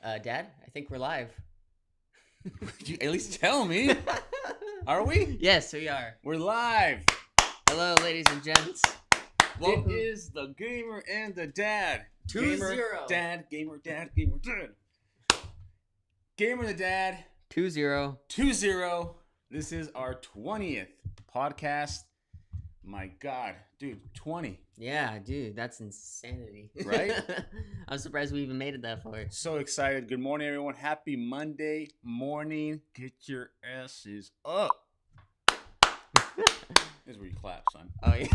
Dad, I think we're live. Could you at least tell me? Are we? Yes, we are. We're live. Hello, ladies and gents. Welcome. It is the gamer and the dad. 2-0. Gamer, dad, gamer, dad, gamer, dad. Gamer the dad. 2-0. 2-0. This is our 20th podcast. My God, dude, 20. Yeah, dude, that's insanity. Right? I'm surprised we even made it that far. So excited. Good morning, everyone. Happy Monday morning. Get your asses up. This is where you clap, son. Oh, yeah.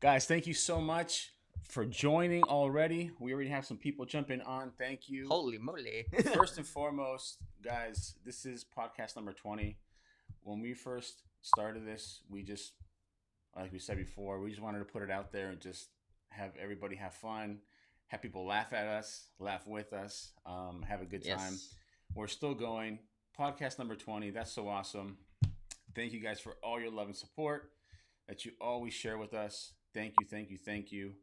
Guys, thank you so much for joining already. We already have some people jumping on. Thank you. Holy moly. First and foremost, guys, this is podcast number 20. When we first started this, we just, like we said before, we just wanted to put it out there and just have everybody have fun, have people laugh at us, laugh with us, have a good time. Yes. We're still going. Podcast number 20. That's so awesome. Thank you guys for all your love and support that you always share with us. Thank you, thank you, thank you.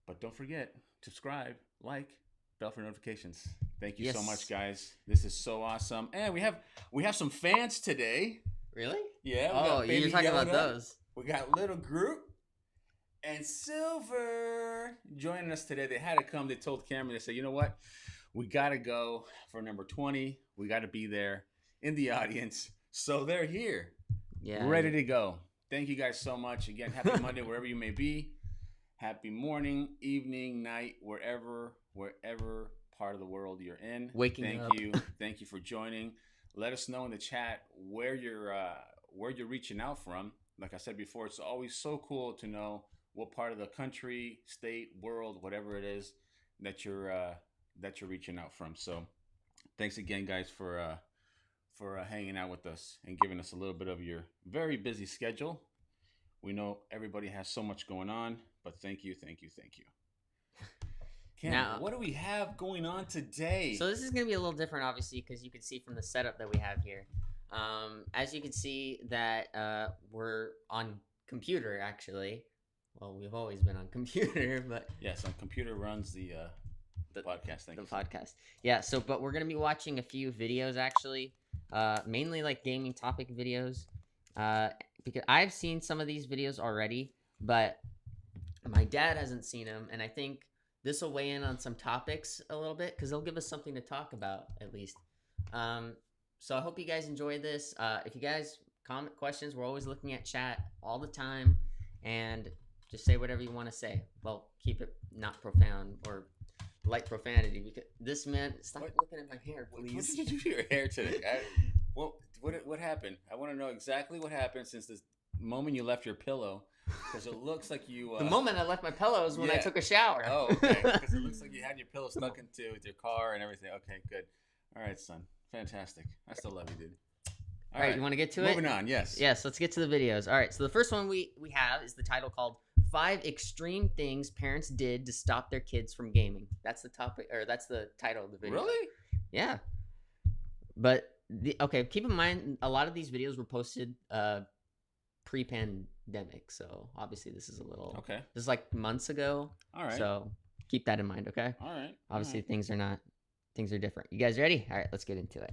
But don't forget, subscribe, like, bell for notifications. Thank you so much, guys. This is so awesome. And we have some fans today. Really? Yeah. Oh, you're talking about those. We got Little Group and Silver joining us today. They had to come. They told Cameron, they said, you know what? We got to go for number 20. We got to be there in the audience. So they're here. Yeah. Ready to go. Thank you guys so much. Again, happy Monday, wherever you may be. Happy morning, evening, night, wherever part of the world you're in. Waking up. Thank you for joining. Let us know in the chat where you're reaching out from. Like I said before, it's always so cool to know what part of the country, state, world, whatever it is that you're reaching out from. So, thanks again, guys, for hanging out with us and giving us a little bit of your very busy schedule. We know everybody has so much going on, but thank you. Cam, now, what do we have going on today? So this is going to be a little different, obviously, because you can see from the setup that we have here. As you can see that we're on computer, actually. Well, we've always been on computer, but... Yes, on computer runs the podcast. Thank you. The podcast. Yeah, but we're going to be watching a few videos, actually. Mainly like gaming topic videos. Because I've seen some of these videos already, but my dad hasn't seen them, and I think this will weigh in on some topics a little bit because they'll give us something to talk about at least. So I hope you guys enjoy this. If you guys comment questions, we're always looking at chat all the time, and just say whatever you want to say. Well, keep it not profound or light profanity, because this man, stop looking at my hair, please. What did you do to your hair today? What happened? I want to know exactly what happened since the moment you left your pillow, because it looks like you... the moment I left my pillow is when I took a shower. Oh, okay. Because it looks like you had your pillow stuck into with your car and everything. Okay, good. All right, son. Fantastic. I still love you, dude. All right, you want to get to it? Moving on, yes. Yes, let's get to the videos. All right, so the first one we have is the title called 5 Extreme Things Parents Did to Stop Their Kids from Gaming. That's the topic, or that's the title of the video. Really? Yeah. But, keep in mind, a lot of these videos were posted pre-pandemic, so obviously this is a little... Okay. This is like months ago. All right. So keep that in mind, okay? All right. Obviously things are different. You guys ready? All right, let's get into it.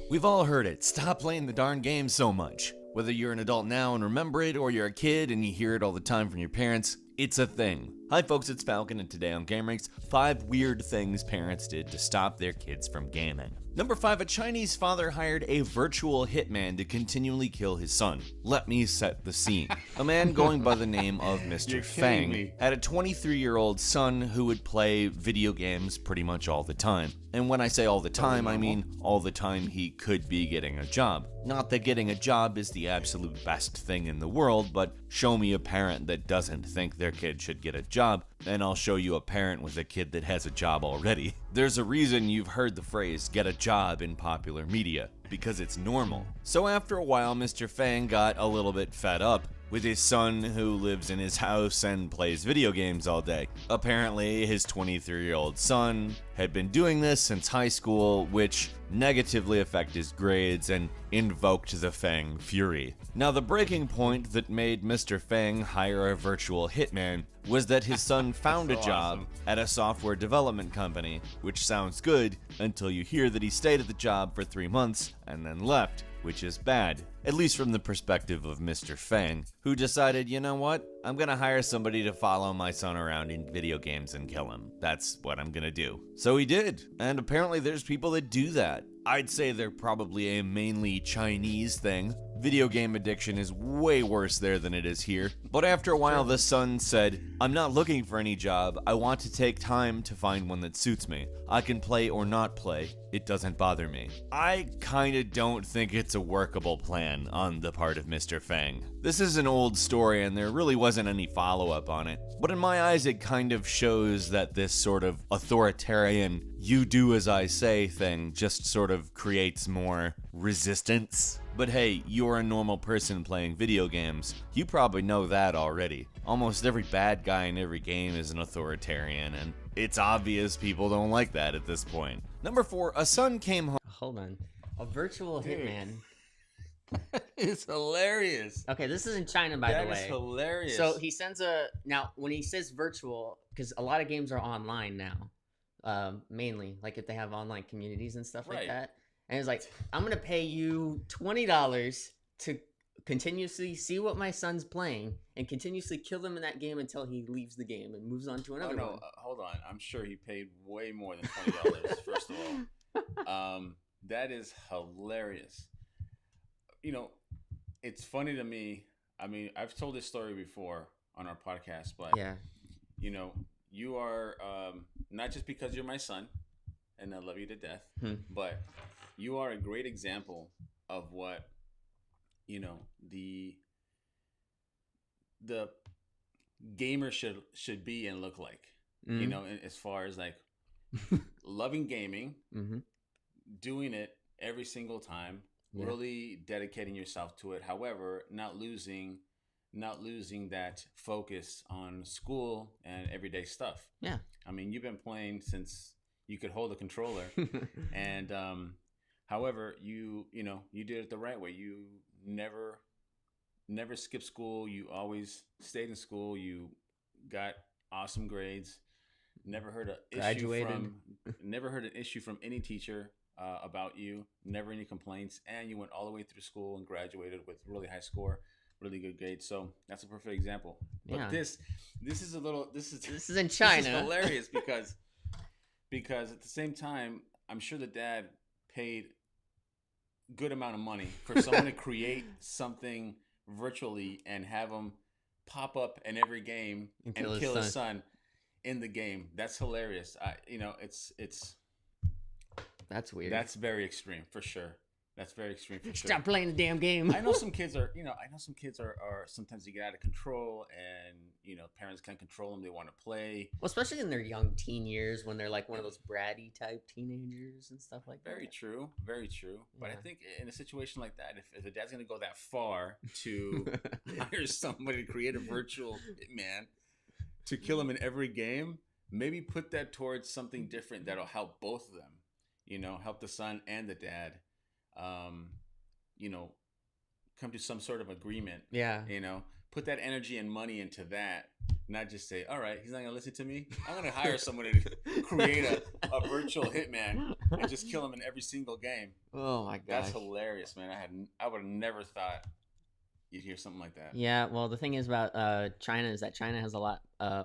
We've all heard it. Stop playing the darn game so much. Whether you're an adult now and remember it, or you're a kid and you hear it all the time from your parents, it's a thing. Hi folks, it's Falcon, and today on GameRanks, 5 weird things parents did to stop their kids from gaming. Number 5, a Chinese father hired a virtual hitman to continually kill his son. Let me set the scene. A man going by the name of Mr. Fang had a 23-year-old son who would play video games pretty much all the time. And when I say all the time, I mean all the time he could be getting a job. Not that getting a job is the absolute best thing in the world, but show me a parent that doesn't think their kid should get a job, and I'll show you a parent with a kid that has a job already. There's a reason you've heard the phrase, get a job, in popular media, because it's normal. So after a while, Mr. Fang got a little bit fed up, with his son who lives in his house and plays video games all day. Apparently, his 23-year-old son had been doing this since high school, which negatively affected his grades and invoked the Fang Fury. Now, the breaking point that made Mr. Fang hire a virtual hitman was that his son found a job at a software development company, which sounds good until you hear that he stayed at the job for 3 months and then left, which is bad, at least from the perspective of Mr. Fang, who decided, you know what, I'm gonna hire somebody to follow my son around in video games and kill him. That's what I'm gonna do. So he did, and apparently there's people that do that. I'd say they're probably a mainly Chinese thing. Video game addiction is way worse there than it is here. But after a while, the son said, I'm not looking for any job. I want to take time to find one that suits me. I can play or not play. It doesn't bother me. I kinda don't think it's a workable plan on the part of Mr. Fang. This is an old story and there really wasn't any follow-up on it. But in my eyes, it kind of shows that this sort of authoritarian, you do as I say thing just sort of creates more resistance. But hey, you're a normal person playing video games. You probably know that already. Almost every bad guy in every game is an authoritarian, and it's obvious people don't like that at this point. Number 4, a son came home. Hold on. A virtual hitman. It's hilarious. Okay, this is in China, by the way. That is hilarious. So he sends a... Now, when he says virtual, because a lot of games are online now, mainly, like if they have online communities and stuff like that. And it's like, I'm going to pay you $20 to continuously see what my son's playing and continuously kill him in that game until he leaves the game and moves on to another one. Hold on. I'm sure he paid way more than $20, first of all. That is hilarious. You know, it's funny to me. I mean, I've told this story before on our podcast, but, you know, you are, not just because you're my son, and I love you to death, but you are a great example of what, you know, the gamer should be and look like. You know, as far as like loving gaming, doing it every single time, really dedicating yourself to it. However, not losing that focus on school and everyday stuff. Yeah. I mean, you've been playing since you could hold a controller, and however, you did it the right way. You never skipped school. You always stayed in school. You got awesome grades. Never heard an issue from any teacher about you. Never any complaints, and you went all the way through school and graduated with really high score, really good grades. So that's a perfect example. But this is in China. This is hilarious because at the same time, I'm sure the dad paid good amount of money for someone to create something virtually and have him pop up in every game and kill his son in the game. That's hilarious. That's weird. That's very extreme for sure. That's very extreme for sure. Stop playing the damn game. I know some kids are sometimes they get out of control, and parents can't control them. They want to play. Well, especially in their young teen years when they're like one of those bratty type teenagers and stuff like that. Very true. Very true. But I think in a situation like that, if the dad's going to go that far to hire somebody to create a virtual hitman to kill him in every game, maybe put that towards something different that'll help both of them. Help the son and the dad. Come to some sort of agreement. Yeah. Put that energy and money into that. Not just say, all right, he's not going to listen to me. I'm going to hire someone to create a virtual hitman and just kill him in every single game. Oh my gosh. That's hilarious, man. I would have never thought you'd hear something like that. Yeah. Well, the thing is about China is that China has a lot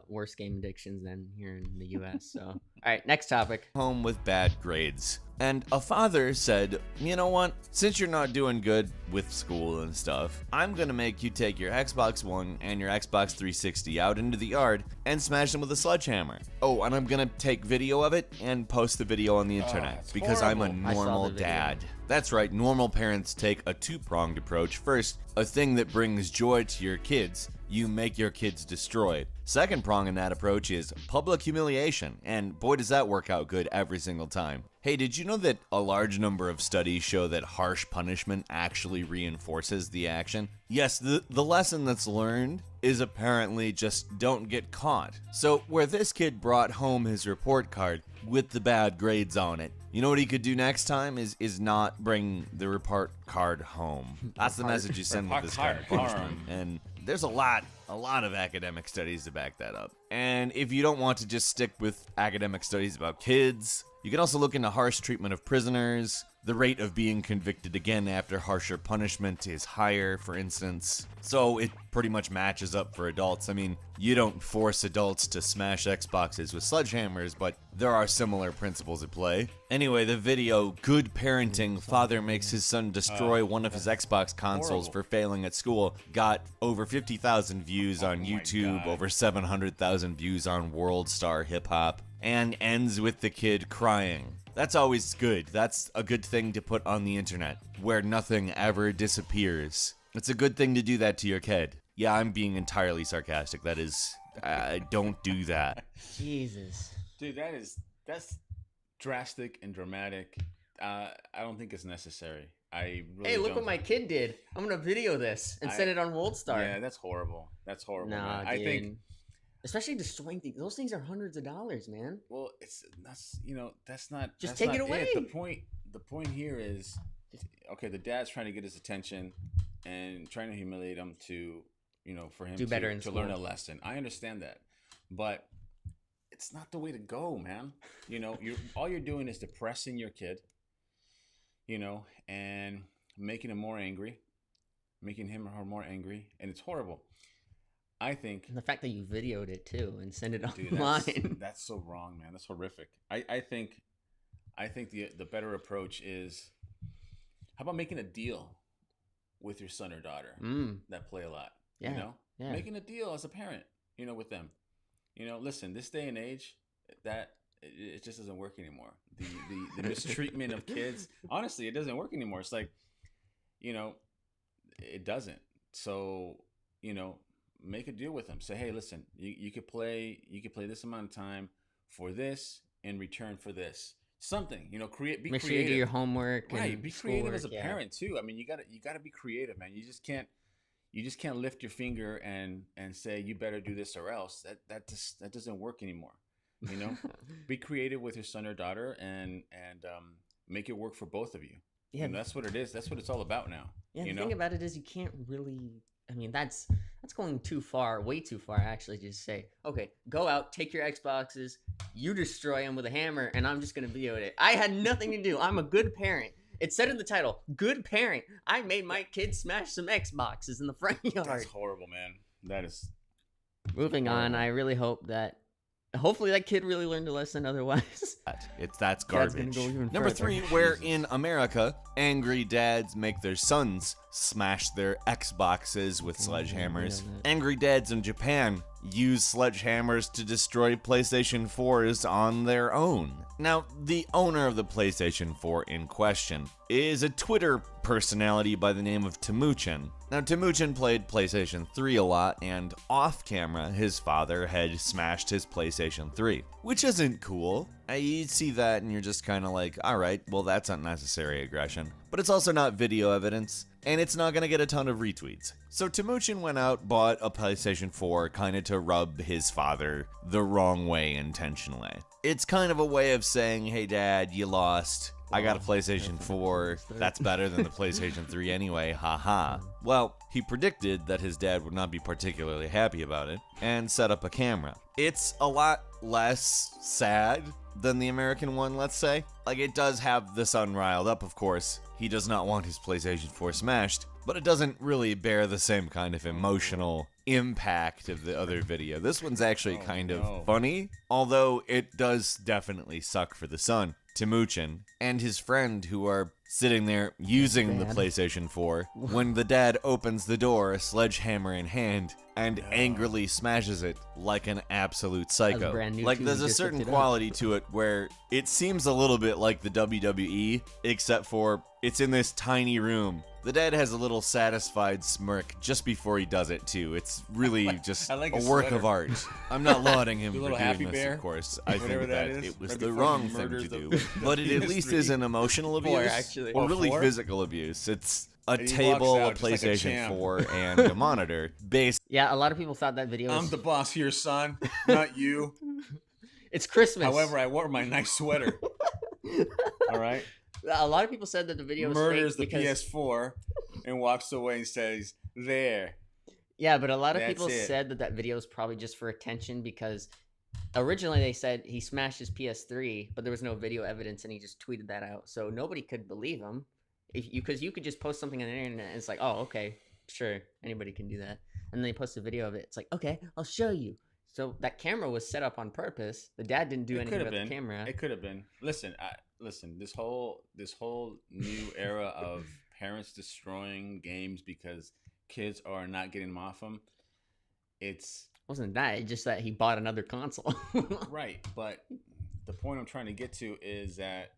worse game addictions than here in the U.S. So, all right, next topic. Home with bad grades. And a father said, you know what, since you're not doing good with school and stuff, I'm gonna make you take your Xbox One and your Xbox 360 out into the yard and smash them with a sledgehammer. Oh, and I'm gonna take video of it and post the video on the internet because I'm a normal dad. That's right, normal parents take a two-pronged approach. First, a thing that brings joy to your kids, you make your kids destroy. Second prong in that approach is public humiliation, and boy does that work out good every single time. Hey, did you know that a large number of studies show that harsh punishment actually reinforces the action? Yes, the lesson that's learned is apparently just don't get caught. So where this kid brought home his report card with the bad grades on it, you know what he could do next time is not bring the report card home. That's the message you send with this kind of punishment. And there's a lot of academic studies to back that up. And if you don't want to just stick with academic studies about kids, you can also look into harsh treatment of prisoners. The rate of being convicted again after harsher punishment is higher, for instance. So it pretty much matches up for adults. I mean, you don't force adults to smash Xboxes with sledgehammers, but there are similar principles at play. Anyway, the video, Good Parenting, Father Makes His Son Destroy One of His Xbox Consoles for Failing at School, got over 50,000 views on YouTube, over 700,000 views on World Star Hip Hop, and ends with the kid crying. That's always good. That's a good thing to put on the internet, where nothing ever disappears. It's a good thing to do that to your kid. Yeah, I'm being entirely sarcastic. That is, don't do that. Jesus. Dude, that's drastic and dramatic. I don't think it's necessary. I really Hey, look don't. what my kid did. I'm gonna video this and send it on World Star. Yeah, that's horrible. That's horrible. Nah, man. I dude. think. Especially destroying things. Those things are hundreds of dollars, man. Well, that's not. Just that's take not it away. The point here is, okay, the dad's trying to get his attention and trying to humiliate him to, for him Do better in to school. learn a lesson. I understand that, but it's not the way to go, man. All you're doing is depressing your kid, and making him more angry, making him or her more angry, and it's horrible. I think, And the fact that you videoed it too and send it dude, online. that's so wrong, man. That's horrific. I think the better approach is, how about making a deal with your son or daughter that play a lot? Yeah. Yeah. Making a deal as a parent, with them. Listen, this day and age, that it just doesn't work anymore. The mistreatment of kids, honestly, it doesn't work anymore. It's like, it doesn't. So, make a deal with them. Say, hey, listen, you could play this amount of time for this in return for this. Something, be Make creative. sure you do your homework. Right, and be creative as a schoolwork, parent too. I mean, you gotta be creative, man. You just can't lift your finger and say you better do this or else. That doesn't work anymore. Be creative with your son or daughter and make it work for both of you. Yeah, And that's what it is. That's what it's all about now. Yeah, the thing about it is you can't really. I mean, that's going too far, way too far, actually. To just say, okay, go out, take your Xboxes, you destroy them with a hammer, and I'm just gonna video it. I had nothing to do. I'm a good parent. It said in the title, "Good parent." I made my kid smash some Xboxes in the front yard. That's horrible, man. That is. Moving on, I really hope that. Hopefully that kid really learned a lesson. Otherwise, That's gonna garbage. go even Number further. 3, where in America, angry dads make their sons smash their Xboxes with sledgehammers. Angry dads in Japan use sledgehammers to destroy PlayStation 4s on their own. Now, the owner of the PlayStation 4 in question is a Twitter personality by the name of Timuchin. Now, Timuchin played PlayStation 3 a lot, and off camera, his father had smashed his PlayStation 3, which isn't cool. You see that and you're just kind of like, alright, well, that's unnecessary aggression. But it's also not video evidence, and it's not going to get a ton of retweets. So Timuchin went out, bought a PlayStation 4 kind of to rub his father the wrong way intentionally. It's kind of a way of saying, hey dad, you lost. I got a PlayStation 4. That's better than the PlayStation 3 anyway, haha. Well, he predicted that his dad would not be particularly happy about it and set up a camera. It's a lot less sad than the American one, let's say. Like, it does have the son riled up, of course. He does not want his PlayStation 4 smashed, but it doesn't really bear the same kind of emotional impact of the other video. This one's actually kind of funny, although it does definitely suck for the son, Timuchin, and his friend who are sitting there using the PlayStation 4 when the dad opens the door, sledgehammer in hand, and angrily smashes it like an absolute psycho. brand new Like, too, there's a just certain looked it up. quality to it where it seems a little bit like the WWE, except for It's in this tiny room. The dad has a little satisfied smirk just before he does it, too. It's really just I like a his work sweater. of art. I'm not lauding him The for little doing happy this, bear, of course. I whatever think that that is, it was right the before he wrong thing to murders do. the But it at least industry. is an emotional abuse. actually. Or Oh, really 4? physical abuse. It's a And he table, walks a out just like a PlayStation champ. 4, and a monitor. Based Yeah, a lot of people thought that video was. I'm the boss here, son, not you. It's Christmas. However, I wore my nice sweater. All right. A lot of people said that the video was Murders the fake because, PS4 and walks away and says, "There." yeah, but a lot of That's people it. said that video was probably just for attention because originally they said he smashed his PS3, but there was no video evidence, and he just tweeted that out, so nobody could believe him. Because you could just post something on the internet, and it's like, oh, okay, sure, anybody can do that, and then they post a video of it. It's like, okay, I'll show you. So that camera was set up on purpose. The dad didn't do It anything could with have the been. camera. It could have been. Listen. This whole new era of parents destroying games because kids are not getting them off them. It's Wasn't that? It's just that he bought another console. right, but the point I'm trying to get to is that,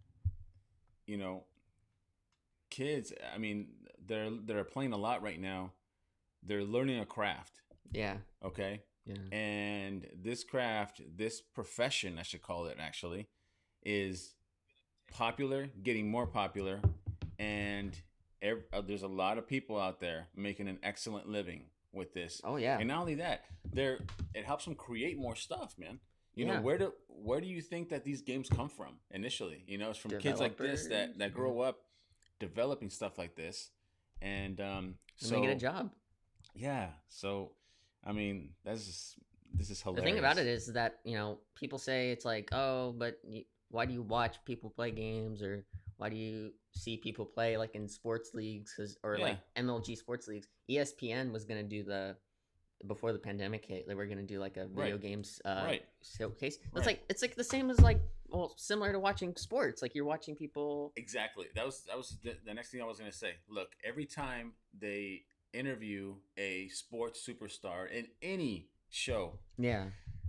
you know, kids. I mean, they're playing a lot right now. They're learning a craft. Yeah. Okay. Yeah. And this craft, this profession, I should call it actually, is popular, getting more popular, and there's a lot of people out there making an excellent living with this. Oh yeah. And not only that, it helps them create more stuff, man. You know, Yeah. where do you think that these games come from initially? You know, it's from kids like this that grow up developing stuff like this, and So they get a job. yeah. So, I mean, this is hilarious. The thing about it is that, you know, people say it's like, oh, but why do you watch people play games, or why do you see people play like in sports leagues or like MLG sports leagues? ESPN was going to do before the pandemic hit, they were going to do like a video games showcase. It's like the same as like, well, similar to watching sports. Like you're watching people. Exactly. That was the next thing I was going to say. Look, every time they interview a sports superstar in any show, Yeah.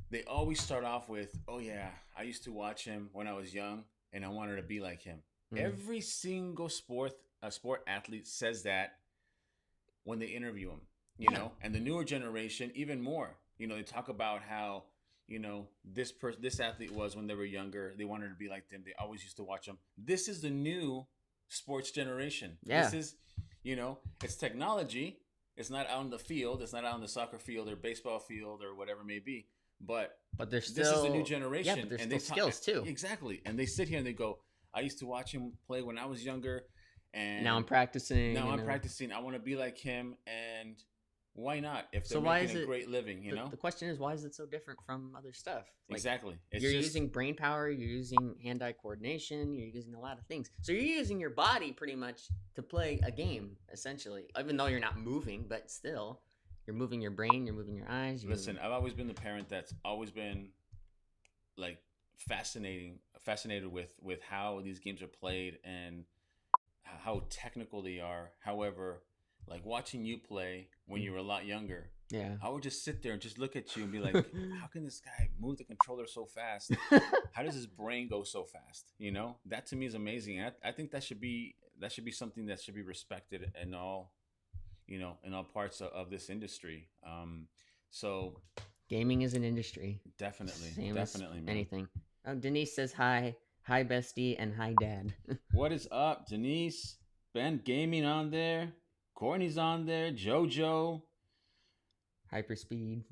they always start off with, "Oh yeah, I used to watch him when I was young, and I wanted to be like him." Every single sport athlete says that when they interview him, you know. And the newer generation, even more. You know, they talk about how, you know, this athlete was when they were younger. They wanted to be like them. They always used to watch them. This is the new sports generation. Yeah. This is, you know, it's technology. It's not out in the field. It's not out in the soccer field or baseball field or whatever it may be. But there's this is the new generation. Yeah, but there's and still skills too. Exactly. And they sit here and they go, "I used to watch him play when I was younger, and now I'm practicing. Now I'm practicing. I want to be like him, and why not? If they're So why making is a it- great living, you know." The question is, why is it so different from other stuff? Like, Exactly. It's you're just, using brain power, you're using hand-eye coordination, you're using a lot of things. So you're using your body pretty much to play a game, essentially. Even though you're not moving, but still, you're moving your brain, you're moving your eyes. Listen, I've always been the parent that's always been like fascinated with how these games are played and how technical they are. However, like watching you play when you were a lot younger, yeah. I would just sit there and just look at you and be like, how can this guy move the controller so fast? How does his brain go so fast? You know, that to me is amazing. I think that should be something that should be respected in all, you know, in all parts of this industry. So Gaming is an industry. definitely, Same as man. anything. Denise says hi bestie, and hi dad. What is up, Denise? Ben Gaming on there. Courtney's on there. JoJo. Hyperspeed.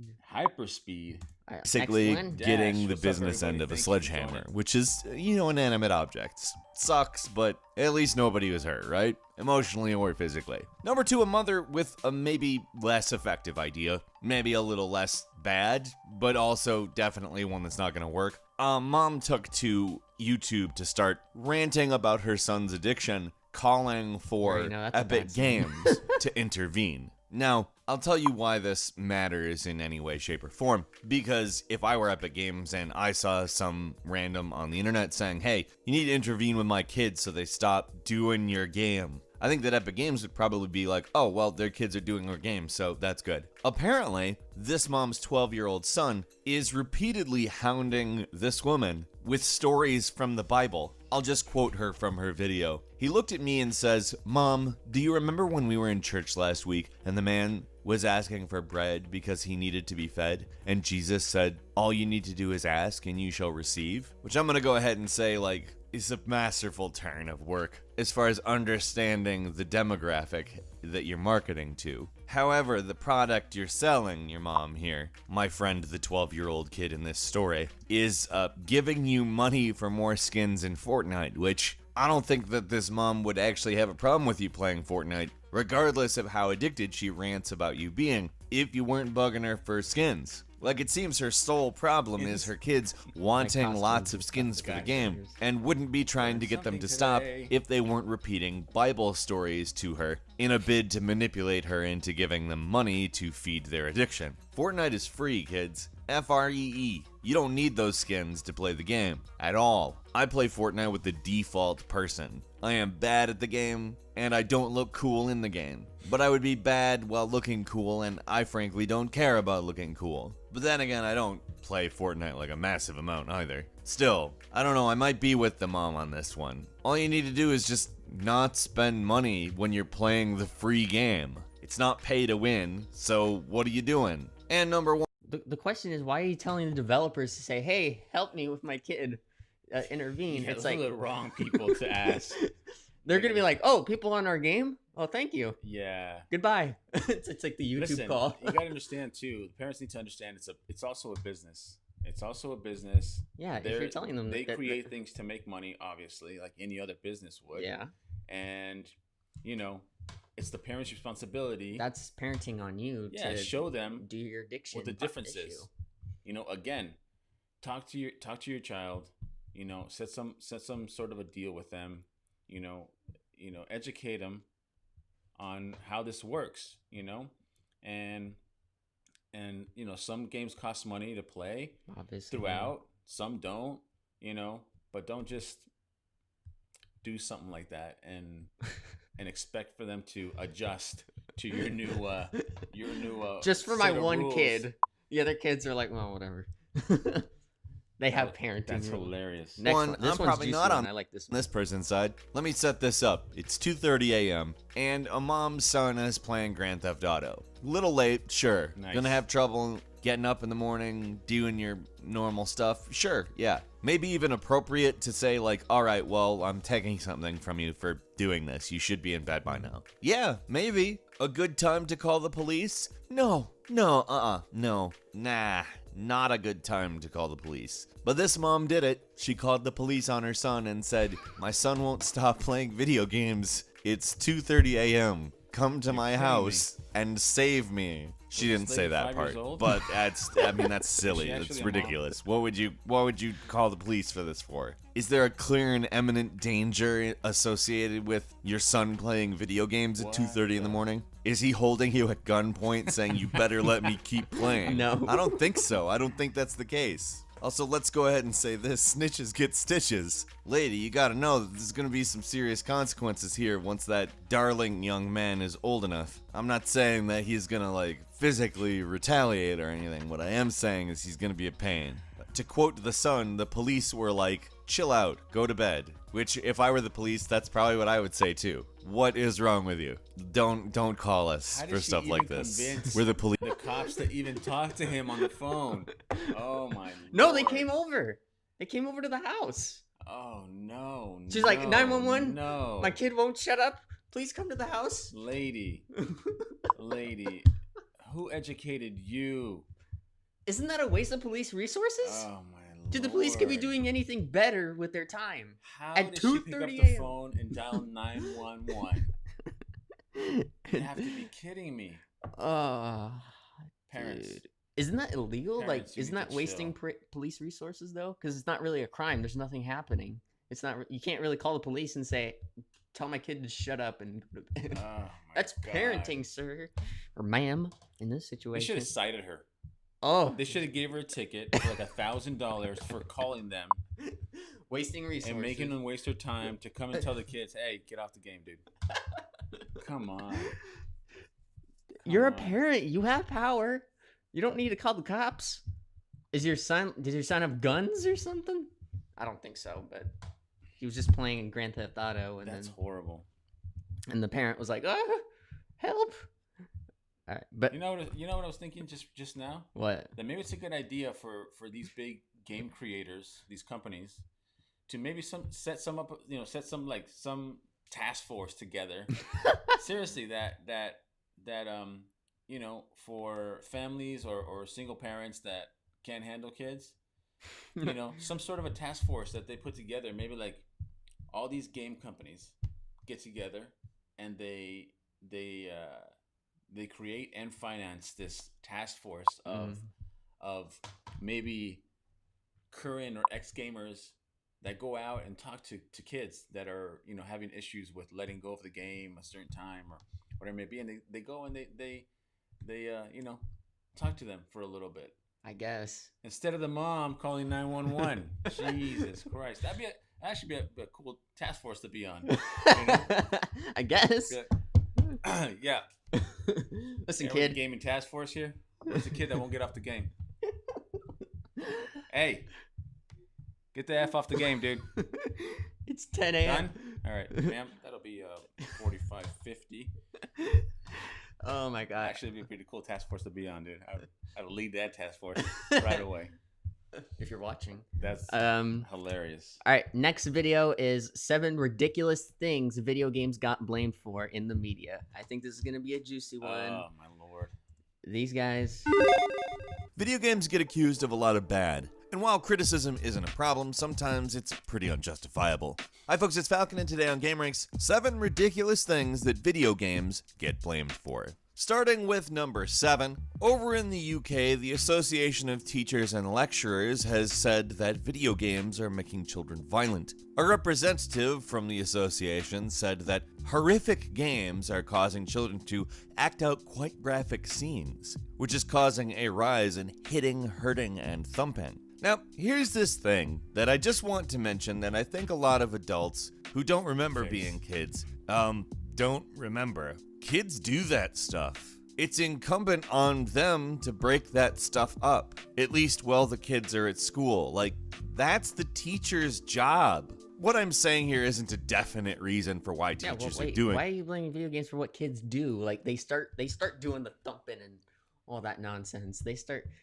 basically Excellent. getting Dash, the what's up, business everybody? end of a Thank you for sledgehammer, joining. which is, you know, inanimate objects. Sucks, but at least nobody was hurt, right? Emotionally or physically. Number 2, a mother with a maybe less effective idea. Maybe a little less bad, but also definitely one that's not going to work. Mom took to YouTube to start ranting about her son's addiction, calling for Right, no, that's a Epic bad sign. Games to intervene. Now, I'll tell you why this matters in any way, shape, or form. Because if I were Epic Games and I saw some random on the internet saying, hey, you need to intervene with my kids so they stop doing your game, I think that Epic Games would probably be like, oh, well, their kids are doing our game, so that's good. Apparently, this mom's 12-year-old son is repeatedly hounding this woman with stories from the Bible. I'll just quote her from her video. He looked at me and says, "Mom, do you remember when we were in church last week and the man was asking for bread because he needed to be fed? And Jesus said, all you need to do is ask and you shall receive?" Which I'm gonna go ahead and say, like, is a masterful turn of work as far as understanding the demographic that you're marketing to. However, the product you're selling, your mom here, my friend, the 12-year-old kid in this story, is giving you money for more skins in Fortnite, which I don't think that this mom would actually have a problem with you playing Fortnite, regardless of how addicted she rants about you being, if you weren't bugging her for skins. Like, it seems her sole problem is her kids wanting lots of skins for the game, and wouldn't be trying to get them to stop if they weren't repeating Bible stories to her in a bid to manipulate her into giving them money to feed their addiction. Fortnite is free, kids. Free. You don't need those skins to play the game at all. I play Fortnite with the default person. I am bad at the game, and I don't look cool in the game. But I would be bad while looking cool, and I frankly don't care about looking cool. But then again, I don't play Fortnite like a massive amount either. Still, I don't know, I might be with the mom on this one. All you need to do is just not spend money when you're playing the free game. It's not pay to win, so what are you doing? And number one. The question is, why are you telling the developers to say, hey, help me with my kid, intervene? Yeah, it's those like are the wrong people to ask. They're going to be like, oh, people on our game? Oh, thank you. Yeah. Goodbye. It's like the YouTube call. You gotta understand too. The parents need to understand it's also a business. It's also a business. Yeah, if you're telling them they create things to make money, obviously, like any other business would. Yeah. And it's the parents' responsibility. That's parenting on you. Yeah, to show them do your addiction. What the difference is. Again, talk to your child. Set some sort of a deal with them. Educate them on how this works, and some games cost money to play, obviously, throughout. Some don't, but don't just do something like that and expect for them to adjust to your new just for my one rules. Kid. The other kids are like, well, whatever. They have parenting. That's hilarious. Next one, I'm probably not on I like this person's side. Let me set this up. It's 2:30 a.m. and a mom's son is playing Grand Theft Auto. Little late, sure. Nice. Gonna have trouble getting up in the morning, doing your normal stuff. Sure, yeah. Maybe even appropriate to say like, all right, well, I'm taking something from you for doing this. You should be in bed by now. Yeah, maybe. A good time to call the police? No, nah. Not a good time to call the police. But this mom did it. She called the police on her son and said, my son won't stop playing video games. It's 2:30 a.m. Come to my house and save me. She didn't say that part, but that's silly. That's ridiculous. What would you call the police for this for? Is there a clear and imminent danger associated with your son playing video games at 2:30 in the morning? Is he holding you at gunpoint saying you better let me keep playing? No. I don't think so. I don't think that's the case. Also, let's go ahead and say this. Snitches get stitches. Lady, you gotta know that there's gonna be some serious consequences here once that darling young man is old enough. I'm not saying that he's gonna, physically retaliate or anything. What I am saying is he's gonna be a pain. To quote the son, the police were like, chill out, go to bed. Which, if I were the police, that's probably what I would say too. What is wrong with you? Don't call us for stuff like this. We're the police. The cops to even talk to him on the phone. Oh my. No, Lord. They came over. They came over to the house. Oh no. She's like, 911. No. My kid won't shut up. Please come to the house. Lady, who educated you? Isn't that a waste of police resources? Oh my. Dude, the police could be doing anything better with their time. How at did she pick up the phone and dial 911? You have to be kidding me. Parents. Dude. Isn't that illegal? Parents, isn't that wasting police resources though? Because it's not really a crime. There's nothing happening. It's not. You can't really call the police and say, "Tell my kid to shut up." And that's God. Parenting, sir or ma'am, in this situation. They should have cited her. Oh, they should have gave her a ticket for $1,000 for calling them, wasting resources, and making them waste their time to come and tell the kids, "Hey, get off the game, dude." Come on. You're a Come on. parent. You have power. You don't need to call the cops. Does your son have guns or something? I don't think so, but he was just playing Grand Theft Auto, and That's then horrible. and the parent was like, help. All right, but You know what I was thinking just now? what? That maybe it's a good idea for these big game creators, these companies, to maybe set some task force together. Seriously, that for families or single parents that can't handle kids, some sort of a task force that they put together. Maybe like all these game companies get together and they create and finance this task force of maybe current or ex gamers that go out and talk to kids that are having issues with letting go of the game a certain time or whatever it may be, and they go and they talk to them for a little bit. I guess. Instead of the mom calling 911. Jesus Christ. That should be a cool task force to be on. I guess. Yeah. Listen, We're kid. gaming task force here. There's a kid that won't get off the game. Hey, get the F off the game, dude. It's 10 a.m. Done? All right, ma'am. That'll be 45.50. Oh my god. Actually, it'd be a pretty cool task force to be on, dude. I would lead that task force right away. If you're watching. That's hilarious. All right, next video is 7 ridiculous things video games got blamed for in the media. I think this is going to be a juicy one. Oh, my lord. These guys. Video games get accused of a lot of bad, and while criticism isn't a problem, sometimes it's pretty unjustifiable. Hi folks, it's Falcon, and today on GameRanks, 7 ridiculous things that video games get blamed for. Starting with number 7, over in the UK, the Association of Teachers and Lecturers has said that video games are making children violent. A representative from the association said that horrific games are causing children to act out quite graphic scenes, which is causing a rise in hitting, hurting, and thumping. Now, here's this thing that I just want to mention that I think a lot of adults who don't remember being kids, don't remember. Kids do that stuff. It's incumbent on them to break that stuff up, at least while the kids are at school. Like, that's the teacher's job. What I'm saying here isn't a definite reason for why teachers are doing. Why are you blaming video games for what kids do? Like they start doing the thumping and all that nonsense.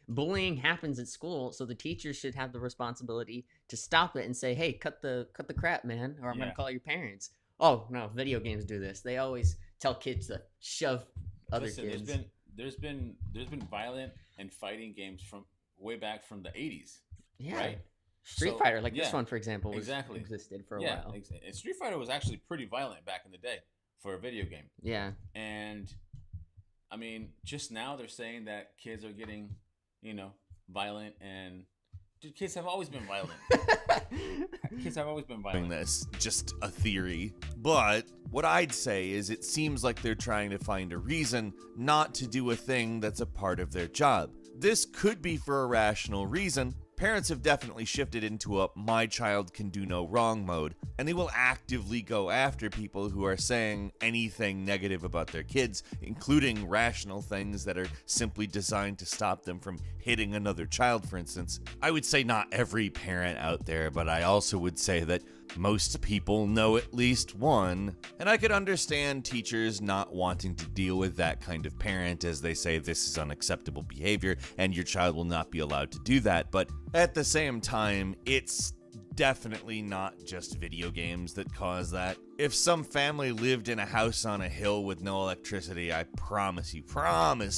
Bullying happens at school, so the teachers should have the responsibility to stop it and say, "Hey, cut the crap, man, or I'm going to call your parents." Oh, no, video games do this. They always tell kids to shove other kids. There's been violent and fighting games from way back from the 80s. Yeah. Right? Street Fighter, like this one, for example, existed for a while. And Street Fighter was actually pretty violent back in the day for a video game. Yeah. And I mean, just now they're saying that kids are getting, violent, and dude, kids have always been violent. Kids have always been violent. This just a theory, but what I'd say is it seems like they're trying to find a reason not to do a thing that's a part of their job. This could be for a rational reason. Parents have definitely shifted into a my child can do no wrong mode, and they will actively go after people who are saying anything negative about their kids, including rational things that are simply designed to stop them from hitting another child, for instance. I would say not every parent out there, but I also would say that most people know at least one, and I could understand teachers not wanting to deal with that kind of parent as they say this is unacceptable behavior and your child will not be allowed to do that, but at the same time, it's definitely not just video games that cause that. If some family lived in a house on a hill with no electricity, I promise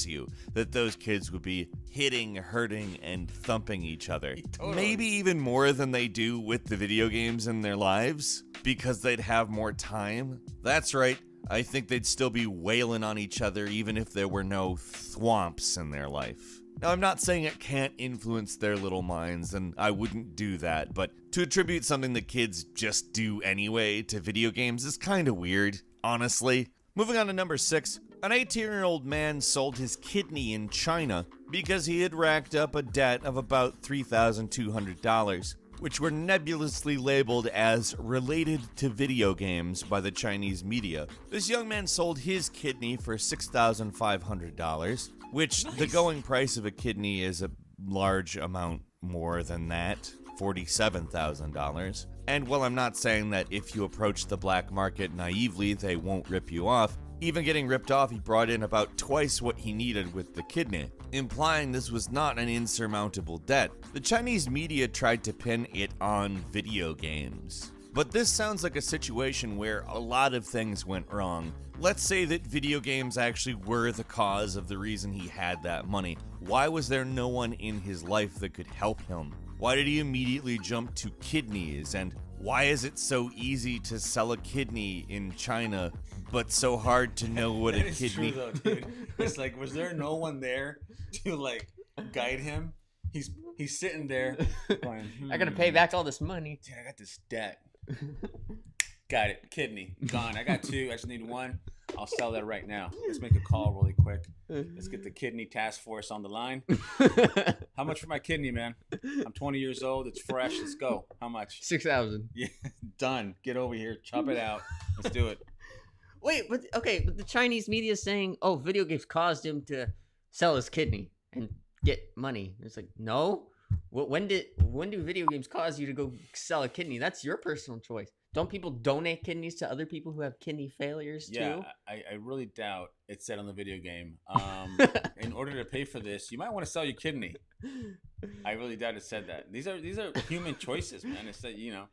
you that those kids would be hitting, hurting, and thumping each other. Totally. Maybe even more than they do with the video games in their lives, because they'd have more time. That's right, I think they'd still be wailing on each other even if there were no thwomps in their life. Now, I'm not saying it can't influence their little minds, and I wouldn't do that, but to attribute something that kids just do anyway to video games is kind of weird, honestly. Moving on to number 6, an 18-year-old man sold his kidney in China because he had racked up a debt of about $3,200, which were nebulously labeled as related to video games by the Chinese media. This young man sold his kidney for $6,500, which the going price of a kidney is a large amount more than that, $47,000. And while I'm not saying that if you approach the black market naively, they won't rip you off, even getting ripped off, he brought in about twice what he needed with the kidney, implying this was not an insurmountable debt. The Chinese media tried to pin it on video games. But this sounds like a situation where a lot of things went wrong. Let's say that video games actually were the cause of the reason he had that money. Why was there no one in his life that could help him? Why did he immediately jump to kidneys? And why is it so easy to sell a kidney in China, but so hard to know what a kidney... True, though, dude. It's like, was there no one there to, like, guide him? He's sitting there going, I gotta pay back all this money. Dude, I got this debt. Got it. Kidney. Gone. I got 2. I just need 1. I'll sell that right now. Let's make a call really quick. Let's get the kidney task force on the line. How much for my kidney, man? I'm 20 years old. It's fresh. Let's go. How much? 6,000. Yeah. Done. Get over here. Chop it out. Let's do it. Wait, but the Chinese media is saying, oh, video games caused him to sell his kidney and get money. It's like, no. When do video games cause you to go sell a kidney? That's your personal choice. Don't people donate kidneys to other people who have kidney failures too? Yeah, I really doubt it said on the video game. In order to pay for this, you might want to sell your kidney. I really doubt it said that. These are human choices, man. It's that, you know.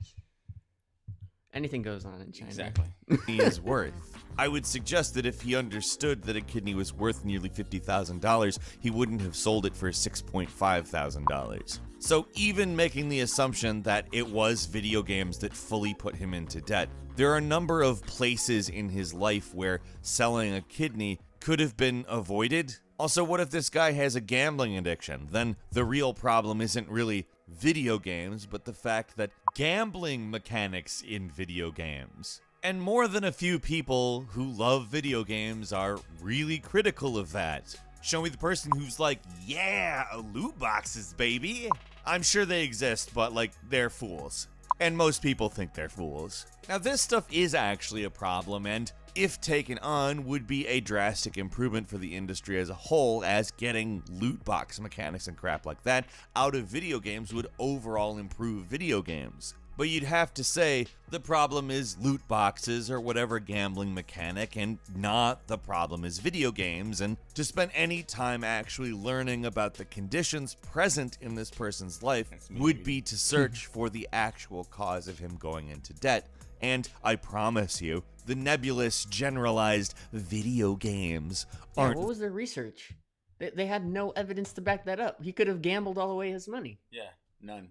Anything goes on in China. Exactly. He is worth. I would suggest that if he understood that a kidney was worth nearly $50,000, he wouldn't have sold it for $6,500. So even making the assumption that it was video games that fully put him into debt, there are a number of places in his life where selling a kidney could have been avoided. Also, what if this guy has a gambling addiction? Then the real problem isn't really video games, but the fact that gambling mechanics in video games. And more than a few people who love video games are really critical of that. Show me the person who's like, yeah, loot boxes, baby. I'm sure they exist, but like, they're fools. And most people think they're fools. Now, this stuff is actually a problem, and if taken on, would be a drastic improvement for the industry as a whole, as getting loot box mechanics and crap like that out of video games would overall improve video games. But you'd have to say the problem is loot boxes or whatever gambling mechanic, and not the problem is video games. And to spend any time actually learning about the conditions present in this person's life would be to search for the actual cause of him going into debt. And I promise you, the nebulous, generalized video games aren't... What was their research? They had no evidence to back that up. He could have gambled all away his money. Yeah, none.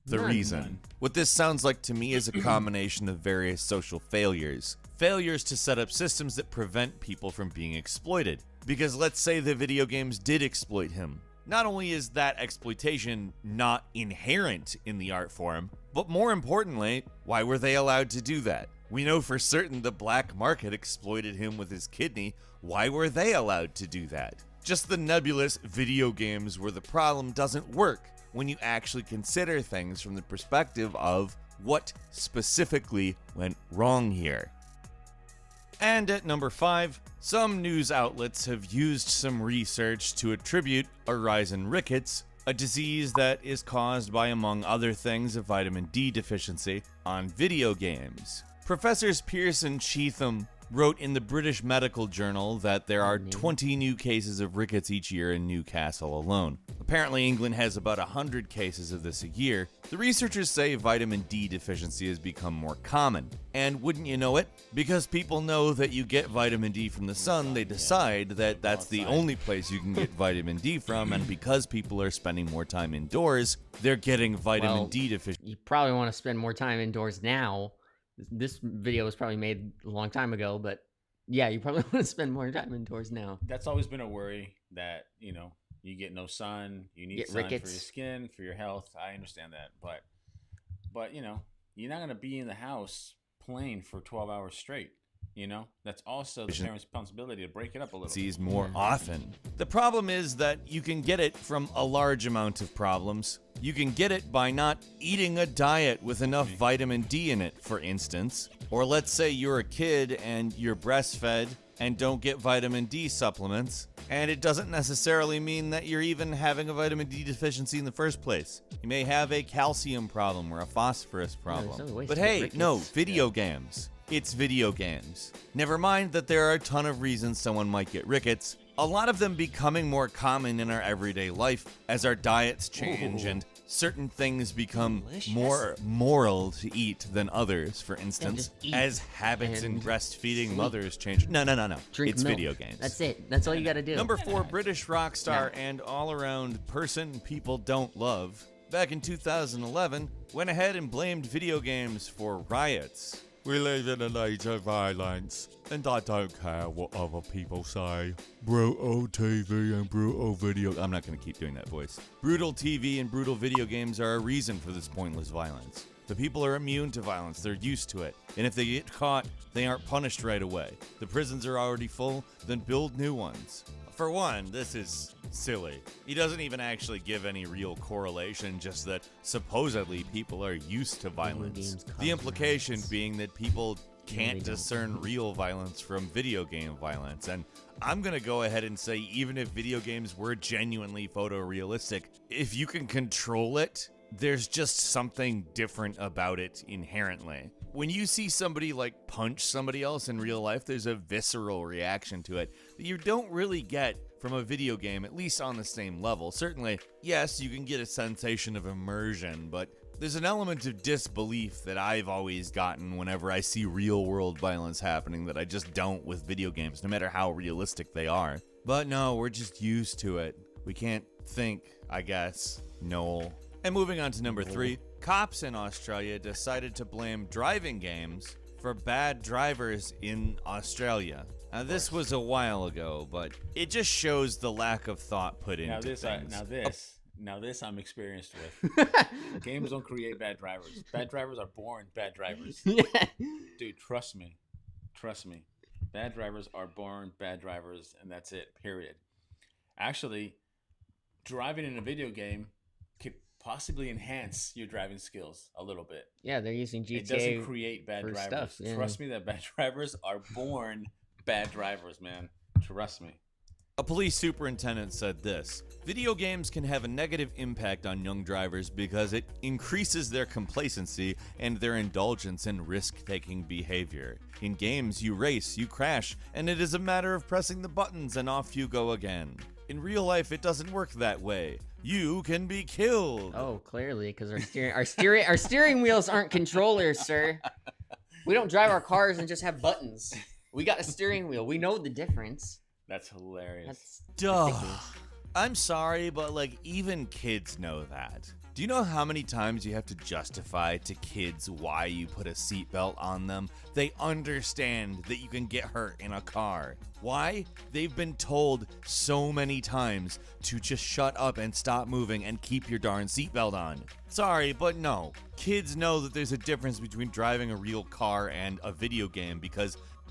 the reason. What this sounds like to me is a combination of various social failures. Failures to set up systems that prevent people from being exploited. Because let's say the video games did exploit him. Not only is that exploitation not inherent in the art form, but more importantly, why were they allowed to do that? We know for certain the black market exploited him with his kidney. Why were they allowed to do that? Just the nebulous video games where the problem doesn't work when you actually consider things from the perspective of what specifically went wrong here. And at number 5, some news outlets have used some research to attribute a rise in rickets, a disease that is caused by, among other things, a vitamin D deficiency, on video games. Professors Pierce and Cheetham wrote in the British Medical Journal that there are 20 new cases of rickets each year in Newcastle alone. Apparently England has about 100 cases of this a year. The researchers say vitamin D deficiency has become more common. And wouldn't you know it? Because people know that you get vitamin D from the sun, they decide that that's the only place you can get vitamin D from, and because people are spending more time indoors, they're getting vitamin D deficiency. You probably want to spend more time indoors now. This video was probably made a long time ago, but yeah, you probably want to spend more time indoors now. That's always been a worry that, you know, you get no sun, you need sun for your skin, for your health. I understand that, but you know, you're not going to be in the house playing for 12 hours straight. You know, that's also the parents' responsibility to break it up a little. Sees more often. The problem is that you can get it from a large amount of problems. You can get it by not eating a diet with enough vitamin D in it, for instance. Or let's say you're a kid and you're breastfed and don't get vitamin D supplements, and it doesn't necessarily mean that you're even having a vitamin D deficiency in the first place. You may have a calcium problem or a phosphorus problem. But hey, no, video games. It's video games. Never mind that there are a ton of reasons someone might get rickets, a lot of them becoming more common in our everyday life as our diets change and certain things become more moral to eat than others, for instance, as habits in breastfeeding mothers change. No. Drink it's milk. video games. That's it. That's all you gotta do. Number 4, British rock star and all-around person people don't love, back in 2011, went ahead and blamed video games for riots. We live in an age of violence, and I don't care what other people say. Brutal TV and brutal video... I'm not going to keep doing that voice. Brutal TV and brutal video games are a reason for this pointless violence. The people are immune to violence, they're used to it, and if they get caught, they aren't punished right away. The prisons are already full, then build new ones. For one, this is silly. He doesn't even actually give any real correlation, just that supposedly people are used to violence. The implication being that people can't discern real violence from video game violence. And I'm gonna go ahead and say, even if video games were genuinely photorealistic, if you can control it, there's just something different about it inherently. When you see somebody like punch somebody else in real life, there's a visceral reaction to it that you don't really get from a video game, at least on the same level. Certainly, yes, you can get a sensation of immersion, but there's an element of disbelief that I've always gotten whenever I see real-world violence happening that I just don't with video games, no matter how realistic they are. But no, we're just used to it. We can't think, I guess. Noel. And moving on to number 3, cops in Australia decided to blame driving games for bad drivers in Australia. Now, this was a while ago, but it just shows the lack of thought put into things. Now this I'm experienced with. Games don't create bad drivers. Bad drivers are born bad drivers. Dude, trust me. Bad drivers are born bad drivers, and that's it, period. Actually, driving in a video game could possibly enhance your driving skills a little bit. Yeah, they're using GTA. It doesn't create bad drivers. Stuff, yeah. Trust me that bad drivers are born bad drivers, man. Trust me. A police superintendent said this: video games can have a negative impact on young drivers because it increases their complacency and their indulgence in risk-taking behavior. In games, you race, you crash, and it is a matter of pressing the buttons and off you go again. In real life, it doesn't work that way. You can be killed. Oh, clearly, because our steering wheels aren't controllers, sir. We don't drive our cars and just have buttons. We got a steering wheel. We know the difference. That's hilarious. Duh. I'm sorry, but like even kids know that. Do you know how many times you have to justify to kids why you put a seatbelt on them? They understand that you can get hurt in a car. Why? They've been told so many times to just shut up and stop moving and keep your darn seatbelt on. Sorry, but no. Kids know that there's a difference between driving a real car and a video game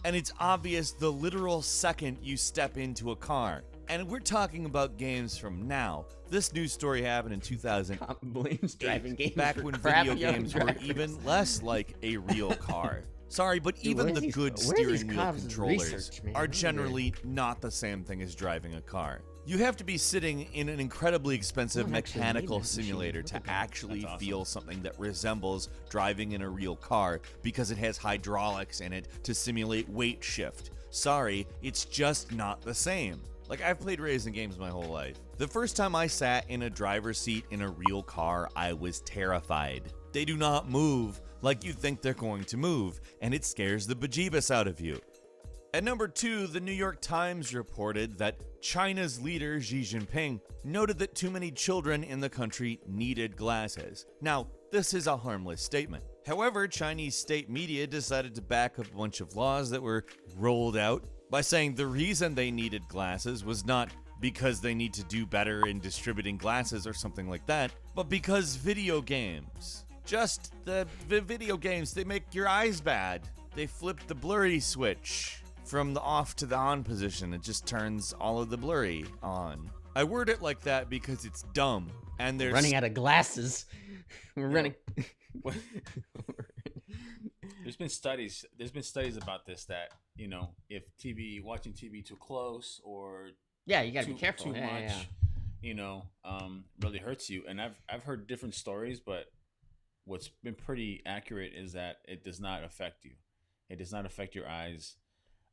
and it's obvious the literal second you step into a car. And we're talking about games from now. This news story happened in 2008, Blames driving games back when video games were even less like a real car. Sorry, but even the good steering wheel controllers are generally not the same thing as driving a car. You have to be sitting in an incredibly expensive mechanical simulator to actually feel something that resembles driving in a real car because it has hydraulics in it to simulate weight shift. Sorry, it's just not the same. Like, I've played racing games my whole life. The first time I sat in a driver's seat in a real car, I was terrified. They do not move like you think they're going to move, and it scares the bejeebus out of you. At number 2, the New York Times reported that China's leader Xi Jinping noted that too many children in the country needed glasses. Now, this is a harmless statement. However, Chinese state media decided to back up a bunch of laws that were rolled out by saying the reason they needed glasses was not because they need to do better in distributing glasses or something like that, but because video games. Just the video games, they make your eyes bad. They flipped the blurry switch from the off to the on position. It just turns all of the blurry on. I word it like that because it's dumb. And there's Running out of glasses. We're running. There's been studies about this that, if watching TV too close or Yeah, you gotta be careful. too Yeah, much, really hurts you. And I've heard different stories, but what's been pretty accurate is that it does not affect you. It does not affect your eyes.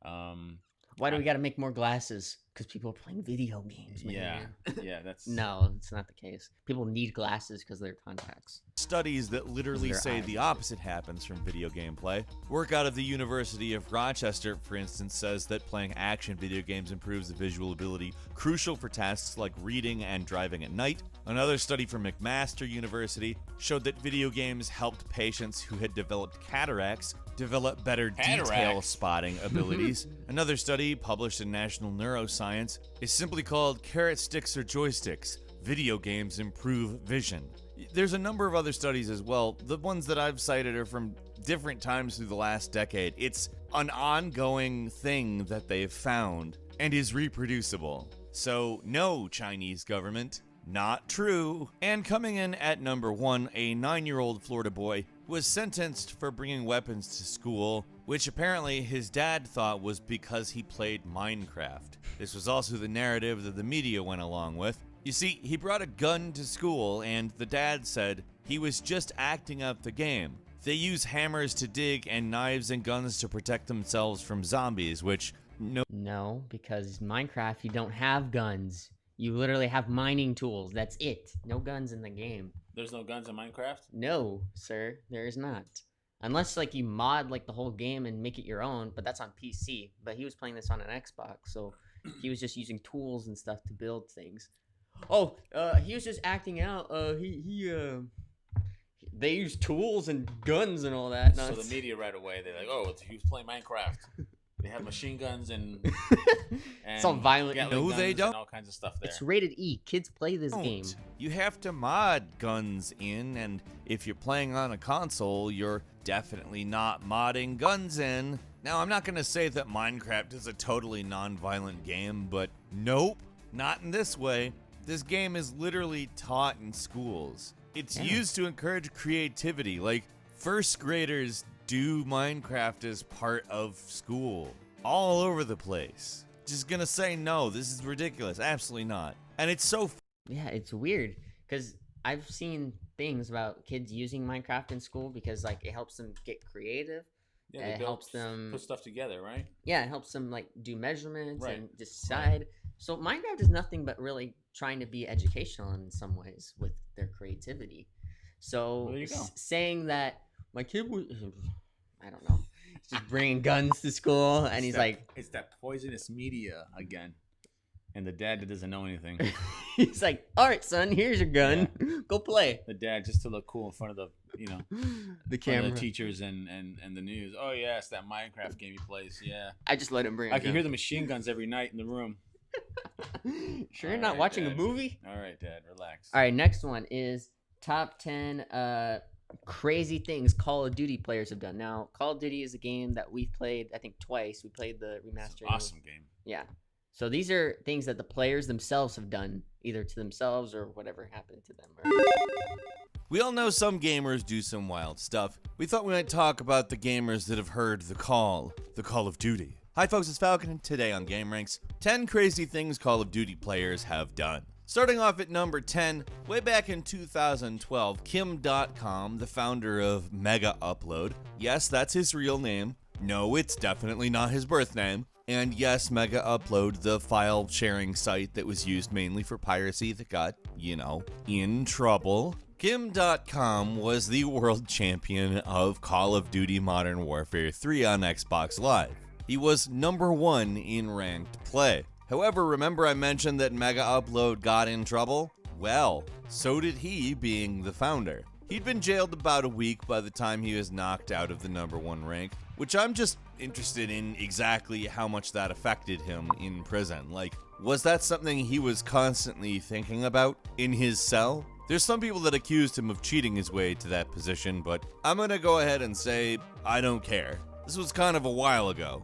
Why do we gotta make more glasses? Because people are playing video games, man. Yeah, that's No, it's not the case. People need glasses because of their contacts. studies that literally Their say eyes. the opposite happens from video game play. Work out of the University of Rochester, for instance, says that playing action video games improves the visual ability crucial for tasks like reading and driving at night. Another study from McMaster University showed that video games helped patients who had developed cataracts develop better detail Cataracts? spotting abilities. Another study published in National Neuroscience is simply called Carrot Sticks or Joysticks. Video games improve vision. There's a number of other studies as well. The ones that I've cited are from different times through the last decade. It's an ongoing thing that they've found and is reproducible. So, no, Chinese government. Not true. And coming in at number 1, a 9-year-old Florida boy was sentenced for bringing weapons to school, which apparently his dad thought was because he played Minecraft. This was also the narrative that the media went along with. You see, he brought a gun to school, and the dad said he was just acting out the game. They use hammers to dig and knives and guns to protect themselves from zombies, which No, because Minecraft, you don't have guns. You literally have mining tools. That's it. No guns in the game. There's no guns in Minecraft. No, sir, there is not. Unless like you mod like the whole game and make it your own, but that's on PC. But he was playing this on an Xbox, so he was just using tools and stuff to build things. Oh, he was just acting out. They use tools and guns and all that. So the media right away, they're like, "Oh, he was playing Minecraft." They have machine guns and It's all violent. Gatling No, they guns don't. and all kinds of stuff there. It's rated E. Kids play this game. You have to mod guns in, and if you're playing on a console, you're definitely not modding guns in. Now, I'm not going to say that Minecraft is a totally non-violent game, but nope, not in this way. This game is literally taught in schools. It's used to encourage creativity. Like, first graders do Minecraft as part of school. All over the place. Just gonna say no, this is ridiculous. Absolutely not. And it's so Yeah, it's weird because I've seen things about kids using Minecraft in school because like it helps them get creative. Yeah, It helps them put stuff together, right? Yeah, it helps them like do measurements Right. and decide. So Minecraft is nothing but really trying to be educational in some ways with their creativity. So Well, there you go. saying that my kid was, I don't know, he's just bringing guns to school and he's like, It's that poisonous media again. And the dad that doesn't know anything. he's like, all right, son, here's your gun, go play. The dad just to look cool in front of the, The in front of camera. the teachers and the news. Oh yeah, it's that Minecraft game he plays. Yeah. I just let him bring. I can hear the machine guns every night in the room. Sure, you're All not right, watching Dad. a movie. All right, Dad, relax. All right, next one is top 10 crazy things Call of Duty players have done. Now, Call of Duty is a game that we've played, I think, twice. We played the It's an remastered. awesome game. Yeah. So these are things that the players themselves have done, either to themselves or whatever happened to them. We all know some gamers do some wild stuff. We thought we might talk about the gamers that have heard the Call of Duty. Hi folks, it's Falcon, and today on Game Ranks, 10 crazy things Call of Duty players have done. Starting off at number 10, way back in 2012, Kim.com, the founder of Mega Upload, yes, that's his real name. No, it's definitely not his birth name. And yes, Mega Upload, the file sharing site that was used mainly for piracy that got, in trouble. Kim.com was the world champion of Call of Duty Modern Warfare 3 on Xbox Live. He was number 1 in ranked play. However, remember I mentioned that Mega Upload got in trouble? Well, so did he, being the founder. He'd been jailed about a week by the time he was knocked out of the number 1 rank, which I'm just interested in exactly how much that affected him in prison. Like, was that something he was constantly thinking about in his cell? There's some people that accused him of cheating his way to that position, but I'm gonna go ahead and say I don't care. This was kind of a while ago.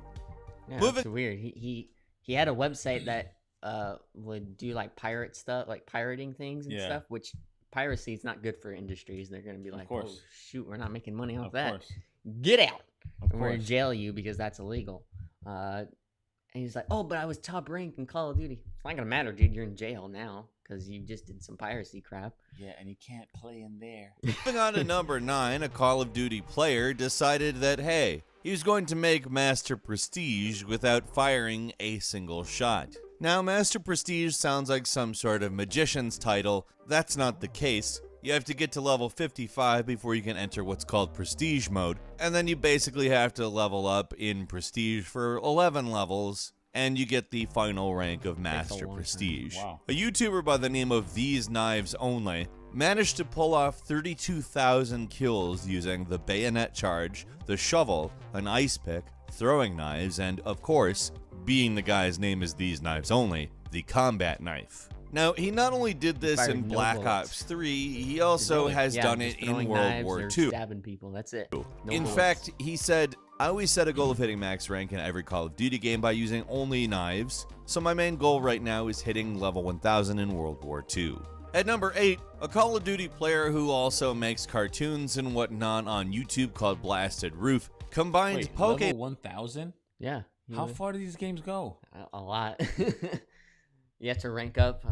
Yeah, Moving- that's weird. He had a website that would do like pirate stuff, like pirating things and Yeah. stuff, which piracy is not good for industries. They're gonna be like, oh course. shoot, we're not making money off Of that. course. Get out. Of And we're gonna course. jail you because that's illegal. And he's like, oh, but I was top ranked in Call of Duty. It's not gonna matter, dude. You're in jail now because you just did some piracy crap. Yeah, and you can't play in there. Moving on to number 9, a Call of Duty player decided that, hey, he was going to make Master Prestige without firing a single shot. Now, Master Prestige sounds like some sort of magician's title. That's not the case. You have to get to level 55 before you can enter what's called Prestige mode, and then you basically have to level up in Prestige for 11 levels, and you get the final rank of Master long time. Prestige. Wow. A YouTuber by the name of These Knives Only managed to pull off 32,000 kills using the bayonet charge, the shovel, an ice pick, throwing knives, and, of course, being the guy's name is These Knives Only, the combat knife. Now, he not only did this Fired in no Black bullets. Ops 3, he also has Yeah, done just it in throwing World knives War or II. stabbing people. That's it. No In bullets. fact, he said, I always set a goal of hitting max rank in every Call of Duty game by using only knives, so my main goal right now is hitting level 1000 in World War II. At number 8, a Call of Duty player who also makes cartoons and whatnot on YouTube called Blasted Roof combines Wait, Poke... level 1,000? yeah. you How would- far do these games go? A lot. You have to rank up,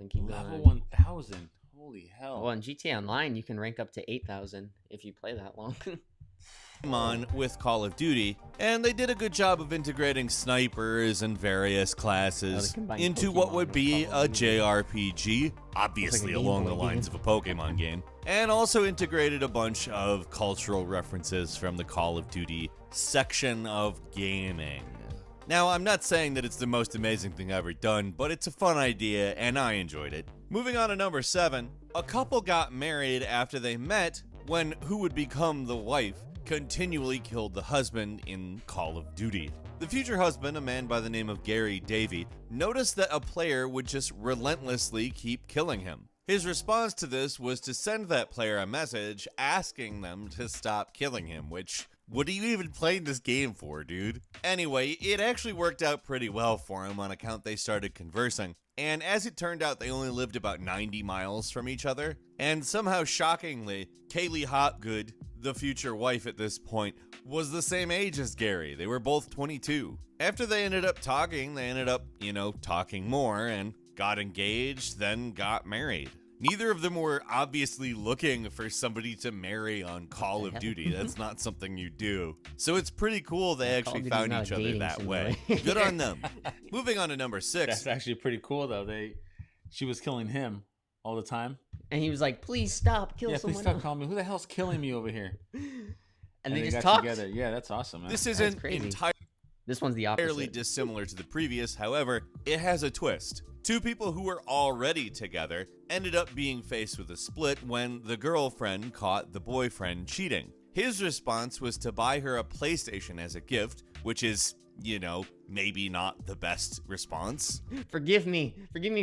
and keep Level going. 1,000. Holy hell. Well, in GTA Online, you can rank up to 8,000 if you play that long. on with Call of Duty, and they did a good job of integrating snipers and various classes combined into what Pokemon would with be Call a of Duty. JRPG, obviously Game along Boy the lines game. of a Pokemon game, and also integrated a bunch of cultural references from the Call of Duty section of gaming. Now, I'm not saying that it's the most amazing thing ever done, but it's a fun idea, and I enjoyed it. Moving on to number 7, a couple got married after they met when who would become the wife continually killed the husband in Call of Duty. The future husband, a man by the name of Gary Davey, noticed that a player would just relentlessly keep killing him. His response to this was to send that player a message asking them to stop killing him, which, what are you even playing this game for, dude? Anyway, it actually worked out pretty well for him on account they started conversing, and as it turned out, they only lived about 90 miles from each other, and somehow shockingly, Kaylee Hopgood, the future wife at this point, was the same age as Gary. They were both 22. After they ended up talking, talking more and got engaged, then got married. Neither of them were obviously looking for somebody to marry on Call of Duty. That's not something you do. So it's pretty cool they Call of actually Duty's found not a each other dating that way. simulator. Good on them. Moving on to number 6. That's actually pretty cool, though. She was killing him all the time. And he was like, please stop, kill Yeah, please someone stop else. calling me. Who the hell's killing me over here? And they just got talked. together. Yeah, that's awesome, man. This isn't crazy. entirely This one's the fairly opposite. dissimilar to the previous, however, it has a twist. Two people who were already together ended up being faced with a split when the girlfriend caught the boyfriend cheating. His response was to buy her a PlayStation as a gift, which is, maybe not the best response. Forgive me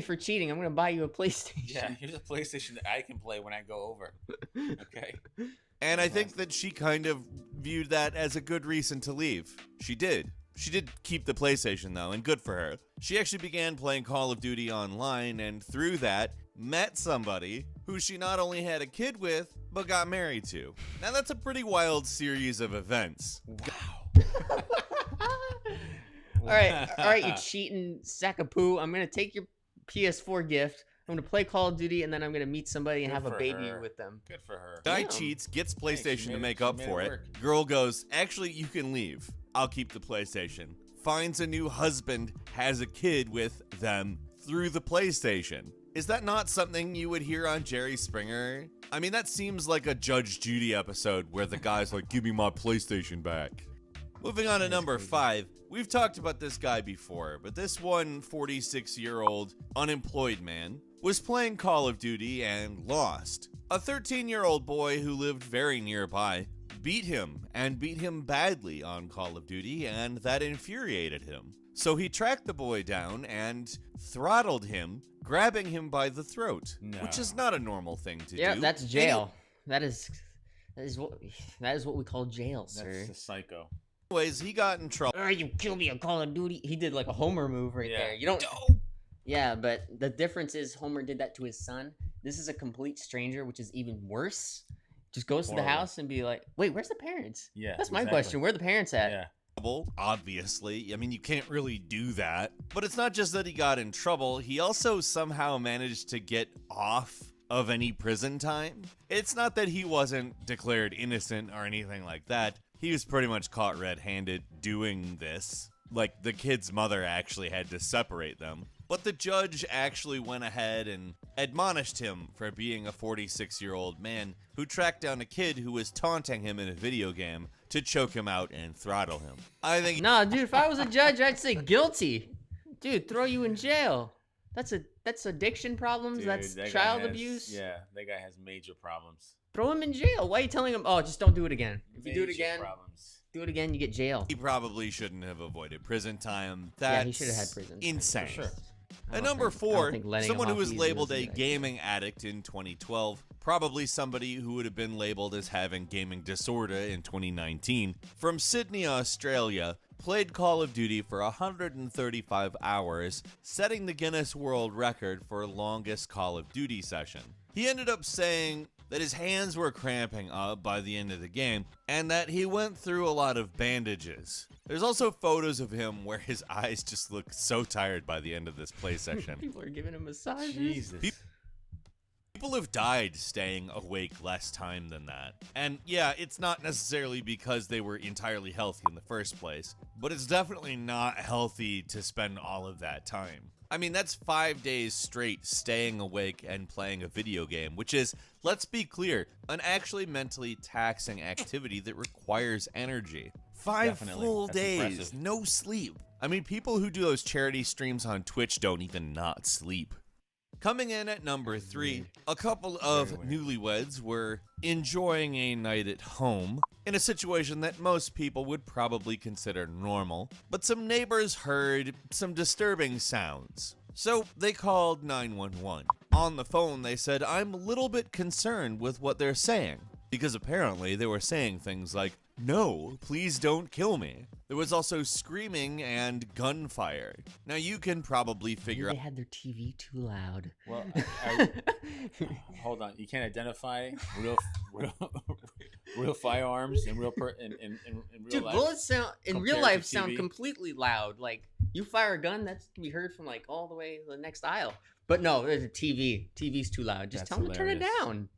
for cheating. I'm gonna buy you a PlayStation. Yeah, here's a PlayStation that I can play when I go over. Okay. And I think that she kind of viewed that as a good reason to leave. She did. She did keep the PlayStation, though, and good for her. She actually began playing Call of Duty online, and through that, met somebody who she not only had a kid with, but got married to. Now, that's a pretty wild series of events. Wow. all right, you cheating sack of poo. I'm gonna take your PS4 gift. I'm gonna play Call of Duty, and then I'm gonna meet somebody and Good have a for baby her. with them. Good for her. Guy Damn. cheats, gets Hey, PlayStation she to made make it- up she made for it it. work. Girl goes, actually, you can leave. I'll keep the PlayStation. Finds a new husband, has a kid with them through the PlayStation. Is that not something you would hear on Jerry Springer? I mean, that seems like a Judge Judy episode where the guy's like, give me my PlayStation back. Moving on to number 5. We've talked about this guy before, but this one 46-year-old unemployed man was playing Call of Duty and lost. A 13-year-old boy who lived very nearby beat him badly on Call of Duty, and that infuriated him. So he tracked the boy down and throttled him, grabbing him by the throat, No. which is not a normal thing to Yeah, do. that's jail. That is That is what we call jail, sir. That's a psycho. Anyways, he got in trouble. Oh, you kill me on Call of Duty. He did like a Homer move right Yeah. there. You don't. Yeah, but the difference is Homer did that to his son. This is a complete stranger, which is even worse. Just goes to the Horrible. house and be like, "Wait, where's the parents?" Yeah, That's my exactly. question. Where are the parents at? Yeah. Obviously. I mean, you can't really do that. But it's not just that he got in trouble, he also somehow managed to get off of any prison time. It's not that he wasn't declared innocent or anything like that. He was pretty much caught red-handed doing this. Like, the kid's mother actually had to separate them. But the judge actually went ahead and admonished him for being a 46-year-old man who tracked down a kid who was taunting him in a video game to choke him out and throttle him. I think Nah, dude. If I was a judge, I'd say guilty. Dude, throw you in jail. That's addiction problems. Dude, That's that guy child has- abuse. Yeah, that guy has major problems. Throw him in jail. Why are you telling him? Oh, just don't do it again. If you do it Major again, problems. you get jail. he probably shouldn't have avoided prison time. Yeah, That's he should have had prison. time, insane. for sure. I At don't number think- I don't 4, think letting someone him who off was easy labeled was a good idea. gaming addict in 2012, probably somebody who would have been labeled as having gaming disorder in 2019, from Sydney, Australia, played Call of Duty for 135 hours, setting the Guinness World Record for longest Call of Duty session. He ended up saying that his hands were cramping up by the end of the game, and that he went through a lot of bandages. There's also photos of him where his eyes just look so tired by the end of this play session. People are giving him massages. Jesus. People have died staying awake less time than that. And yeah, it's not necessarily because they were entirely healthy in the first place, but it's definitely not healthy to spend all of that time. I mean, that's 5 days straight staying awake and playing a video game, which is, let's be clear, an actually mentally taxing activity that requires energy. 5 Definitely. full That's days, impressive. no sleep. I mean, people who do those charity streams on Twitch don't even not sleep. Coming in at number 3, a couple of Very weird. newlyweds were enjoying a night at home in a situation that most people would probably consider normal, but some neighbors heard some disturbing sounds. So they called 911. On the phone, they said, "I'm a little bit concerned with what they're saying," because apparently they were saying things like, "No, please don't kill me." There was also screaming and gunfire. Now you can probably figure Maybe out they had their TV too loud. Well, hold on. You can't identify real firearms in real in real Dude, life. bullets sound in real compared life to sound TV. completely loud. Like you fire a gun, that can be heard from like all the way to the next aisle. But no, there's a TV. TV's too loud. Just That's tell them to turn it hilarious. down.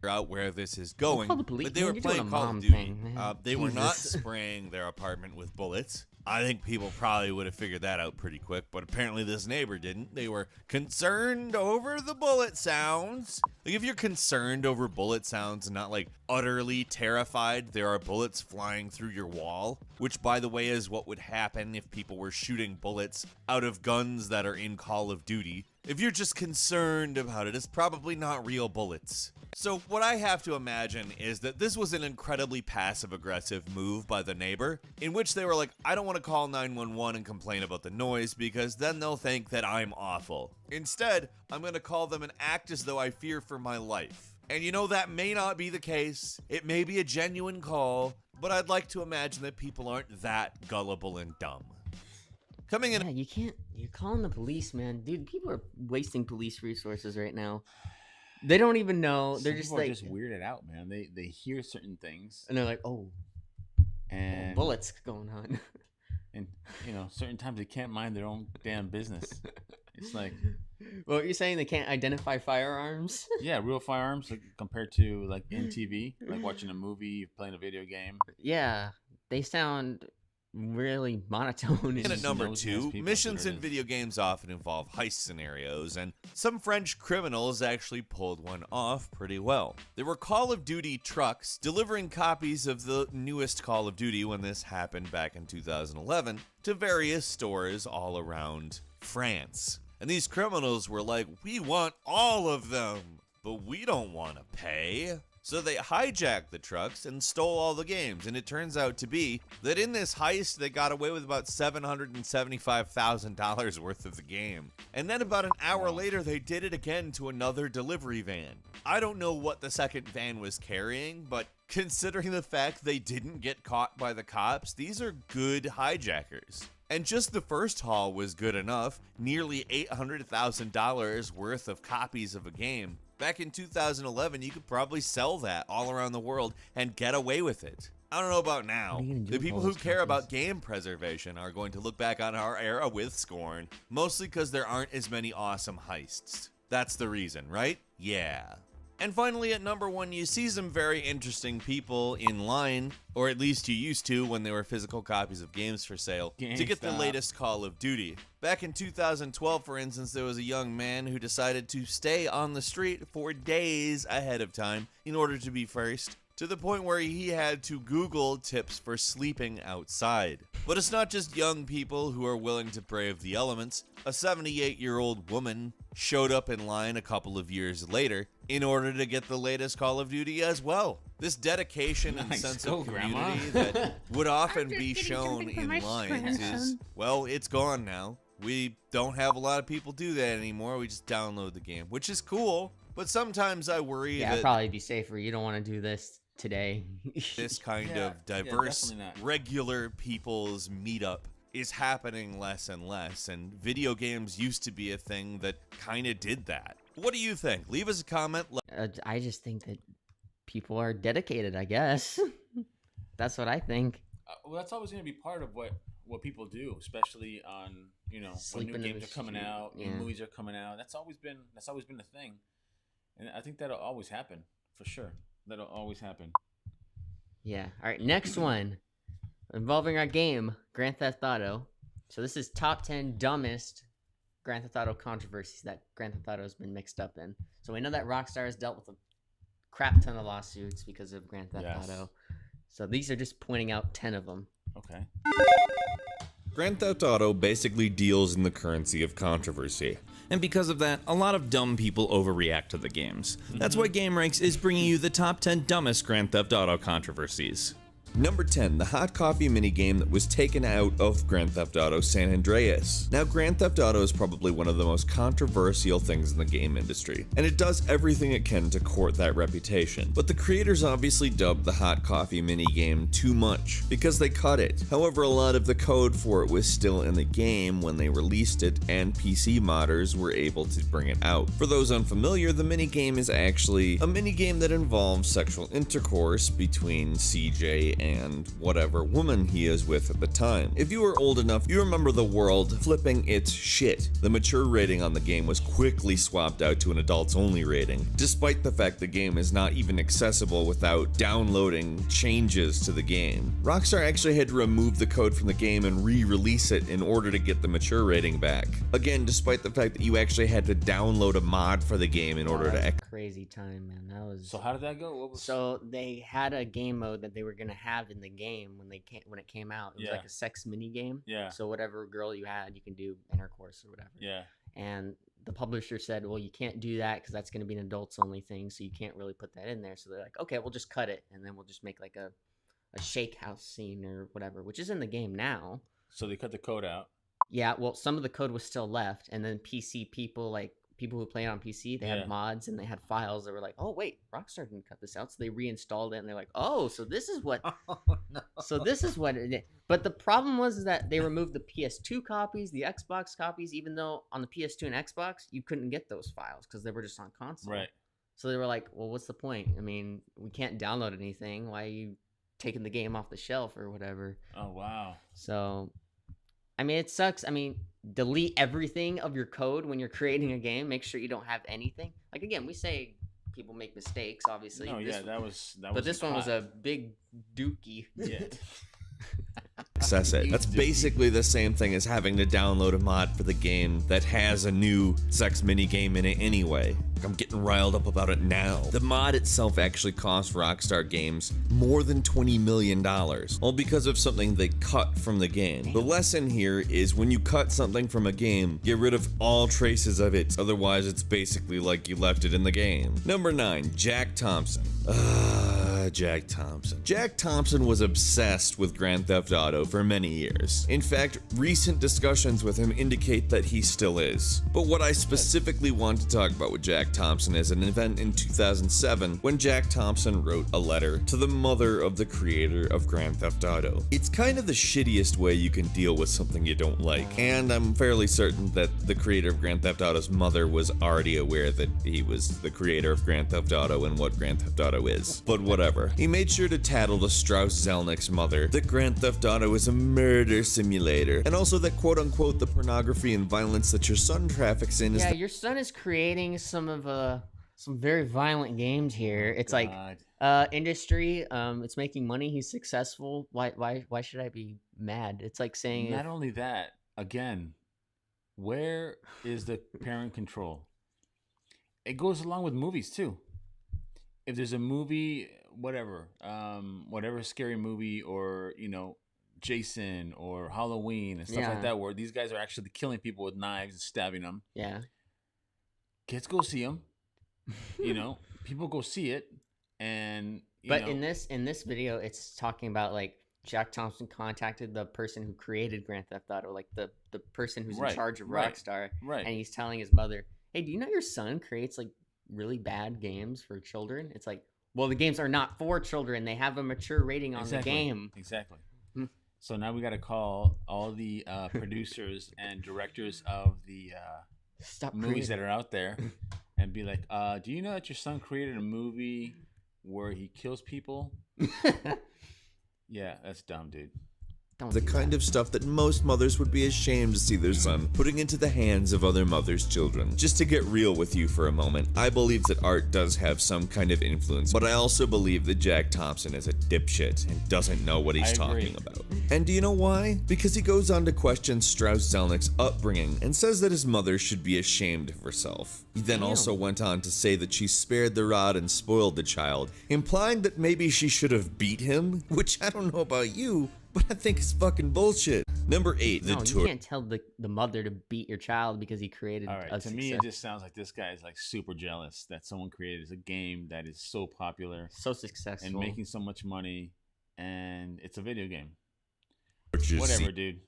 out where this is going, call the police, but they man. were You're doing playing a Call mom of Duty. thing, man. They were not Jesus. spraying their apartment with bullets. I think people probably would have figured that out pretty quick, but apparently this neighbor didn't. They were concerned over the bullet sounds. Like, if you're concerned over bullet sounds and not, like, utterly terrified there are bullets flying through your wall, which, by the way, is what would happen if people were shooting bullets out of guns that are in Call of Duty. If you're just concerned about it, it's probably not real bullets. So what I have to imagine is that this was an incredibly passive-aggressive move by the neighbor, in which they were like, I don't want to call 911 and complain about the noise because then they'll think that I'm awful. Instead, I'm going to call them and act as though I fear for my life. And you know, that may not be the case. It may be a genuine call, but I'd like to imagine that people aren't that gullible and dumb. Coming in Yeah, you can't. You're calling the police, man. Dude, people are wasting police resources right now. They don't even know. They're Some just people like, are just weirded out, man. They hear certain things and they're like, oh, and bullets going on. and you know, certain times they can't mind their own damn business. It's like, Well, you're saying they can't identify firearms? yeah, real firearms like, compared to like in TV, like watching a movie, playing a video game. Yeah, they sound really monotone. And at Just number nosy-ass 2, people, missions that's what in it is. video games often involve heist scenarios, and some French criminals actually pulled one off pretty well. There were Call of Duty trucks delivering copies of the newest Call of Duty when this happened back in 2011 to various stores all around France. And these criminals were like, we want all of them, but we don't want to pay. So they hijacked the trucks and stole all the games, and it turns out to be that in this heist, they got away with about $775,000 worth of the game. And then about an hour later, they did it again to another delivery van. I don't know what the second van was carrying, but Considering the fact they didn't get caught by the cops, these are good hijackers. And just the first haul was good enough, nearly $800,000 worth of copies of a game. Back in 2011, you could probably sell that all around the world and get away with it. I don't know about now. The people who care about game preservation are going to look back on our era with scorn, mostly because there aren't as many awesome heists. That's the reason, right? Yeah. And finally, at number 1, you see some very interesting people in line, or at least you used to when there were physical copies of games for sale, to get the latest Call of Duty. Back in 2012, for instance, there was a young man who decided to stay on the street for days ahead of time in order to be first, to the point where he had to Google tips for sleeping outside. But it's not just young people who are willing to brave the elements. A 78-year-old woman showed up in line a couple of years later in order to get the latest Call of Duty as well. This dedication and sense of community that would often be shown in lines is, well, it's gone now. We don't have a lot of people do that anymore. We just download the game, which is cool. But sometimes I worry that it'd probably be safer. You don't want to do this today. this kind of diverse, regular people's meetup is happening less and less, and video games used to be a thing that kind of did that. What do you think? Leave us a comment. I just think that people are dedicated, I guess. That's what I think. Well, that's always going to be part of what people do, especially on, when new games are coming out, new movies are coming out. That's always been a thing. And I think that'll always happen, for sure. That'll always happen. Yeah. All right, next one. Involving our game, Grand Theft Auto. So this is top 10 dumbest Grand Theft Auto controversies that Grand Theft Auto has been mixed up in. So we know that Rockstar has dealt with a crap ton of lawsuits because of Grand Theft Auto. So these are just pointing out 10 of them. Okay. Grand Theft Auto basically deals in the currency of controversy. And because of that, a lot of dumb people overreact to the games. That's why GameRanks is bringing you the top 10 dumbest Grand Theft Auto controversies. Number 10, the hot coffee minigame that was taken out of Grand Theft Auto San Andreas. Now, Grand Theft Auto is probably one of the most controversial things in the game industry, and it does everything it can to court that reputation. But the creators obviously dubbed the hot coffee minigame too much, because they cut it. However, a lot of the code for it was still in the game when they released it, and PC modders were able to bring it out. For those unfamiliar, the minigame is actually a minigame that involves sexual intercourse between CJ and whatever woman he is with at the time. If you were old enough, you remember the world flipping its shit. The mature rating on the game was quickly swapped out to an adults only rating, despite the fact the game is not even accessible without downloading changes to the game. Rockstar actually had to remove the code from the game and re-release it in order to get the mature rating back. Again, despite the fact that you actually had to download a mod for the game in order to crazy time, man. That was So how did that go? So they had a game mode that they were gonna have in the game when it came out. It was like a sex mini game. Yeah. So whatever girl you had, you can do intercourse or whatever. Yeah. And the publisher said, well, you can't do that because that's going to be an adults only thing, so you can't really put that in there. So they're like, okay, we'll just cut it, and then we'll just make like a shake house scene or whatever, which is in the game now. So they cut the code out. Yeah, well, some of the code was still left, and then PC people, like people who play on PC, they had mods and they had files that were like, oh wait, Rockstar didn't cut this out, so they reinstalled it, and they're like, oh, so this is what, so this is what it is. But the problem was that they removed the PS2 copies, the Xbox copies, even though on the PS2 and Xbox you couldn't get those files because they were just on console. Right. So they were like, well, what's the point? I mean, we can't download anything. Why are you taking the game off the shelf or whatever? Oh wow. So, I mean, it sucks. I mean, delete everything of your code when you're creating a game. Make sure you don't have anything. Like, again, we say people make mistakes, obviously. No, that was. But this one was a big dookie. Yeah. Access it. That's basically the same thing as having to download a mod for the game that has a new sex mini game in it anyway. I'm getting riled up about it now. The mod itself actually cost Rockstar Games more than $20 million, all because of something they cut from the game. The lesson here is when you cut something from a game, get rid of all traces of it, otherwise it's basically like you left it in the game. Number 9, Jack Thompson. Jack Thompson. Jack Thompson was obsessed with Grand Theft Auto for many years. In fact, recent discussions with him indicate that he still is. But what I specifically want to talk about with Jack Thompson is an event in 2007 when Jack Thompson wrote a letter to the mother of the creator of Grand Theft Auto. It's kind of the shittiest way you can deal with something you don't like, and I'm fairly certain that the creator of Grand Theft Auto's mother was already aware that he was the creator of Grand Theft Auto and what Grand Theft Auto is. But whatever. He made sure to tattle to Strauss-Zelnick's mother that Grand Theft Auto is a murder simulator, and also that quote-unquote the pornography and violence that your son traffics in is Yeah, your son is creating some very violent games here. It's like industry, it's making money, he's successful. Why should I be mad? It's like saying Not only that, again, where is the parent control? It goes along with movies too. If there's a movie, whatever scary movie, or Jason or Halloween and stuff like that, where these guys are actually killing people with knives and stabbing them. Yeah. Kids go see them. People go see it, and in this video, it's talking about like Jack Thompson contacted the person who created Grand Theft Auto, like the person who's in charge of Rockstar, right? And he's telling his mother, "Hey, do you know your son creates like really bad games for children?" It's like, well, the games are not for children. They have a mature rating on the game. Exactly. So now we got to call all the producers and directors of the movies that are out there and be like, do you know that your son created a movie where he kills people? Yeah, that's dumb, dude. The kind of stuff that most mothers would be ashamed to see their son putting into the hands of other mothers' children. Just to get real with you for a moment, I believe that art does have some kind of influence, but I also believe that Jack Thompson is a dipshit and doesn't know what he's talking about. And do you know why? Because he goes on to question Strauss-Zelnick's upbringing and says that his mother should be ashamed of herself. He then also went on to say that she spared the rod and spoiled the child, implying that maybe she should have beat him, which I don't know about you, but I think it's fucking bullshit. Number 8, you can't tell the mother to beat your child because he created to me, it just sounds like this guy is like super jealous that someone created a game that is so popular, so successful, and making so much money, and it's a video game. Whatever, dude.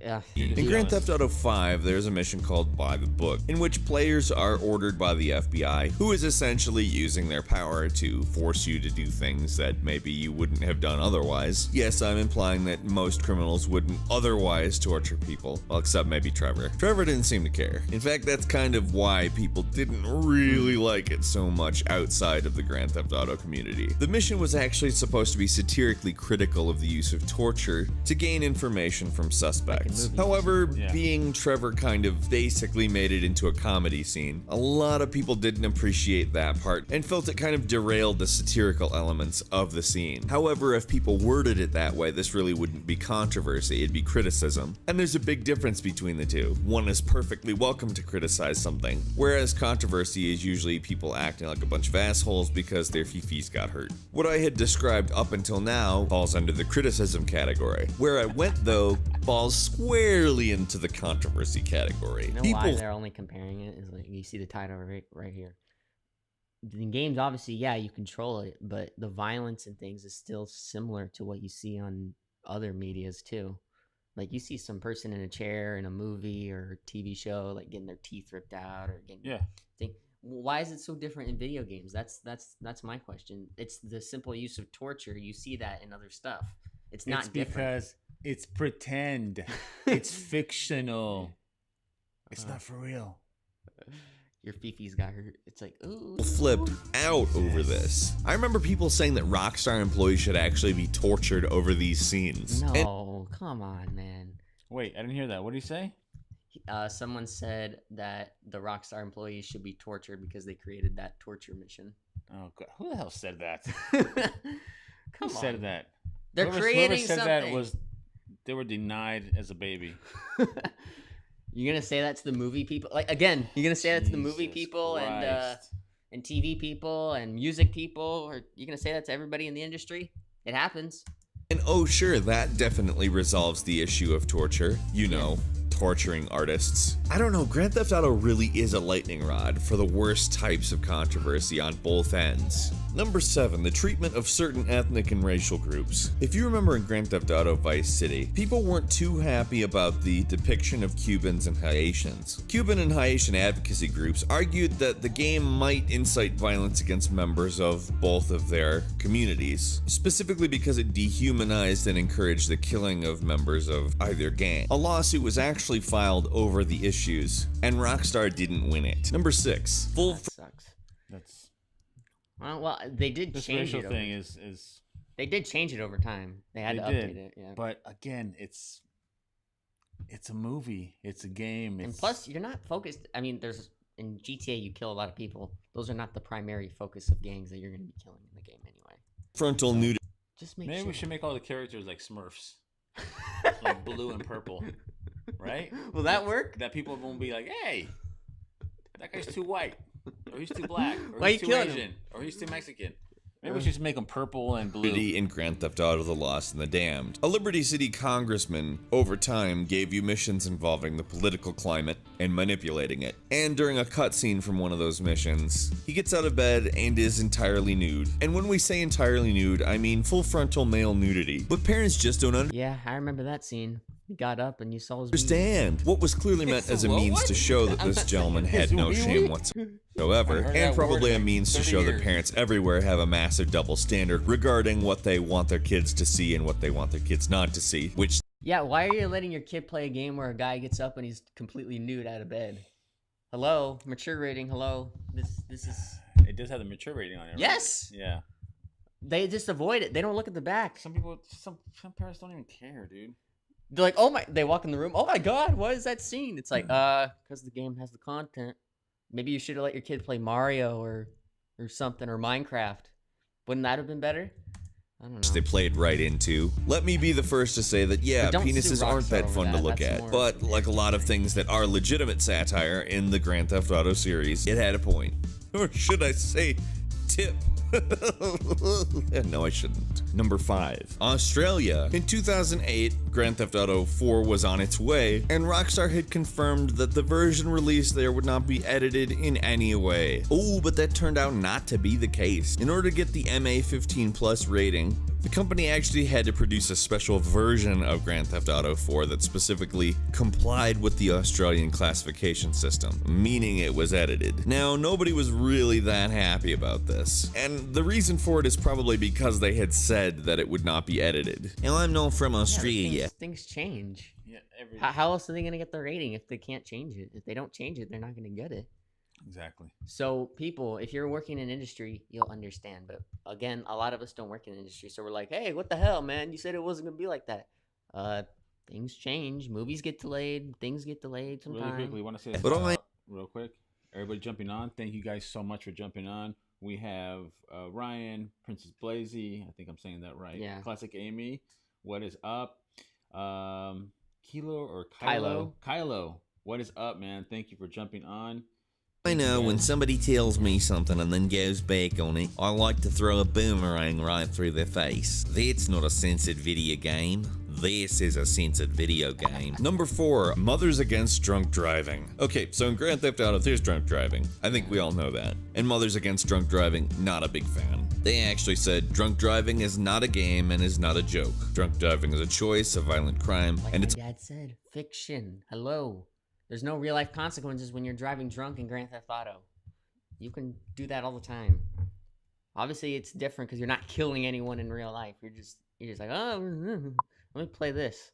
Yeah. In Grand Theft Auto 5, there's a mission called By the Book, in which players are ordered by the FBI, who is essentially using their power to force you to do things that maybe you wouldn't have done otherwise. Yes, I'm implying that most criminals wouldn't otherwise torture people, well, except maybe Trevor. Trevor didn't seem to care. In fact, that's kind of why people didn't really like it so much outside of the Grand Theft Auto community. The mission was actually supposed to be satirically critical of the use of torture to gain information from suspects. However, being Trevor kind of basically made it into a comedy scene, a lot of people didn't appreciate that part and felt it kind of derailed the satirical elements of the scene. However, if people worded it that way, this really wouldn't be controversy, it'd be criticism. And there's a big difference between the two. One is perfectly welcome to criticize something, whereas controversy is usually people acting like a bunch of assholes because their fifis got hurt. What I had described up until now falls under the criticism category. Where I went, though, falls squarely into the controversy category. You know why they're only comparing it is like you see the title right here. In games, obviously, yeah, you control it, but the violence and things is still similar to what you see on other medias too. Like you see some person in a chair in a movie or TV show, like getting their teeth ripped out or getting why is it so different in video games? That's my question. It's the simple use of torture. You see that in other stuff. It's not different. Because it's pretend. It's fictional. It's not for real. Your fifis got hurt. It's like, ooh. Flipped out over this. I remember people saying that Rockstar employees should actually be tortured over these scenes. No, come on, man. Wait, I didn't hear that. What did he say? Someone said that the Rockstar employees should be tortured because they created that torture mission. Oh, God. Who the hell said that? Who said that? They're creating said something. That they were denied as a baby. You're gonna say that to the movie people? Like again, you're gonna say that to the movie people and TV people and music people, or you're gonna say that to everybody in the industry? It happens. And oh sure, that definitely resolves the issue of torture. You know, torturing artists. I don't know, Grand Theft Auto really is a lightning rod for the worst types of controversy on both ends. Number 7, the treatment of certain ethnic and racial groups. If you remember in Grand Theft Auto Vice City, people weren't too happy about the depiction of Cubans and Haitians. Cuban and Haitian advocacy groups argued that the game might incite violence against members of both of their communities, specifically because it dehumanized and encouraged the killing of members of either gang. A lawsuit was actually filed over the issues, and Rockstar didn't win it. Number 6, full That sucks. That's Well, they did this change racial it. thing is They did change it over time. They had to update it. Yeah. But again, it's a movie, it's a game, And plus, you're not focused. I mean, there's in GTA, you kill a lot of people. Those are not the primary focus of gangs that you're going to be killing in the game anyway. frontal nudity. Just make maybe sure. we should make all the characters like Smurfs, like blue and purple, right? Will that work? That people won't be like, hey, that guy's too white, or he's too black, or Why he's you too killing Asian, him? or he's too Mexican. Maybe we should just make them purple and blue. In Grand Theft Auto The Lost and the Damned. A Liberty City congressman, over time, gave you missions involving the political climate and manipulating it. And during a cutscene from one of those missions, he gets out of bed and is entirely nude. And when we say entirely nude, I mean full frontal male nudity. But parents just don't Yeah, I remember that scene. He got up and you saw his. understand what was clearly meant as a means to show that this gentleman had no shame whatsoever, and probably a means to show that parents everywhere have a massive double standard regarding what they want their kids to see and what they want their kids not to see, which Yeah, why are you letting your kid play a game where a guy gets up and he's completely nude out of bed? Hello, mature rating. Hello, this is. It does have the mature rating on it. Right? Yes. Yeah. They just avoid it. They don't look at the back. Some people, some parents don't even care, dude. They're like, oh my. They walk in the room. Oh my god, what is that scene? It's like, because the game has the content. Maybe you should have let your kid play Mario or something, or Minecraft. Wouldn't that have been better? I don't know. they played right into. Let me be the first to say that, yeah, But don't penises sue aren't Rockstar that over fun to that. look That's at. more- But like a lot of things that are legitimate satire in the Grand Theft Auto series, it had a point. Or should I say, tip. No, I shouldn't. Number 5. Australia. In 2008, Grand Theft Auto 4 was on its way, and Rockstar had confirmed that the version released there would not be edited in any way. Oh, but that turned out not to be the case. In order to get the MA 15+ rating, the company actually had to produce a special version of Grand Theft Auto 4 that specifically complied with the Australian classification system, meaning it was edited. Now, nobody was really that happy about this, and the reason for it is probably because they had said that it would not be edited. Now, I'm not from Yeah, Australia. things change. Yeah. How else are they gonna get the rating if they can't change it? If they don't change it, they're not gonna get it. Exactly. So people, if you're working in industry, you'll understand. But again, a lot of us don't work in industry, so we're like, hey, what the hell, man? You said it wasn't gonna be like that. Things change. Movies get delayed. Things get delayed Really sometimes. quickly, want to say this But only- real quick. Everybody jumping on. Thank you guys so much for jumping on. We have Ryan, Princess Blazy. I think I'm saying that right. Yeah. Classic Amy. What is up? Kilo or Kylo? Kylo. What is up, man? Thank you for jumping on. I know, when somebody tells me something and then goes back on it, I like to throw a boomerang right through their face. That's not a censored video game. This is a censored video game. Number 4, Mothers Against Drunk Driving. Okay, so in Grand Theft Auto, there's drunk driving. I think we all know that. And Mothers Against Drunk Driving, not a big fan. They actually said drunk driving is not a game and is not a joke. Drunk driving is a choice, a violent crime, Like and my it's dad said, fiction. Hello. There's no real life consequences when you're driving drunk in Grand Theft Auto. You can do that all the time. Obviously, it's different because you're not killing anyone in real life. You're just like, oh, let me play this.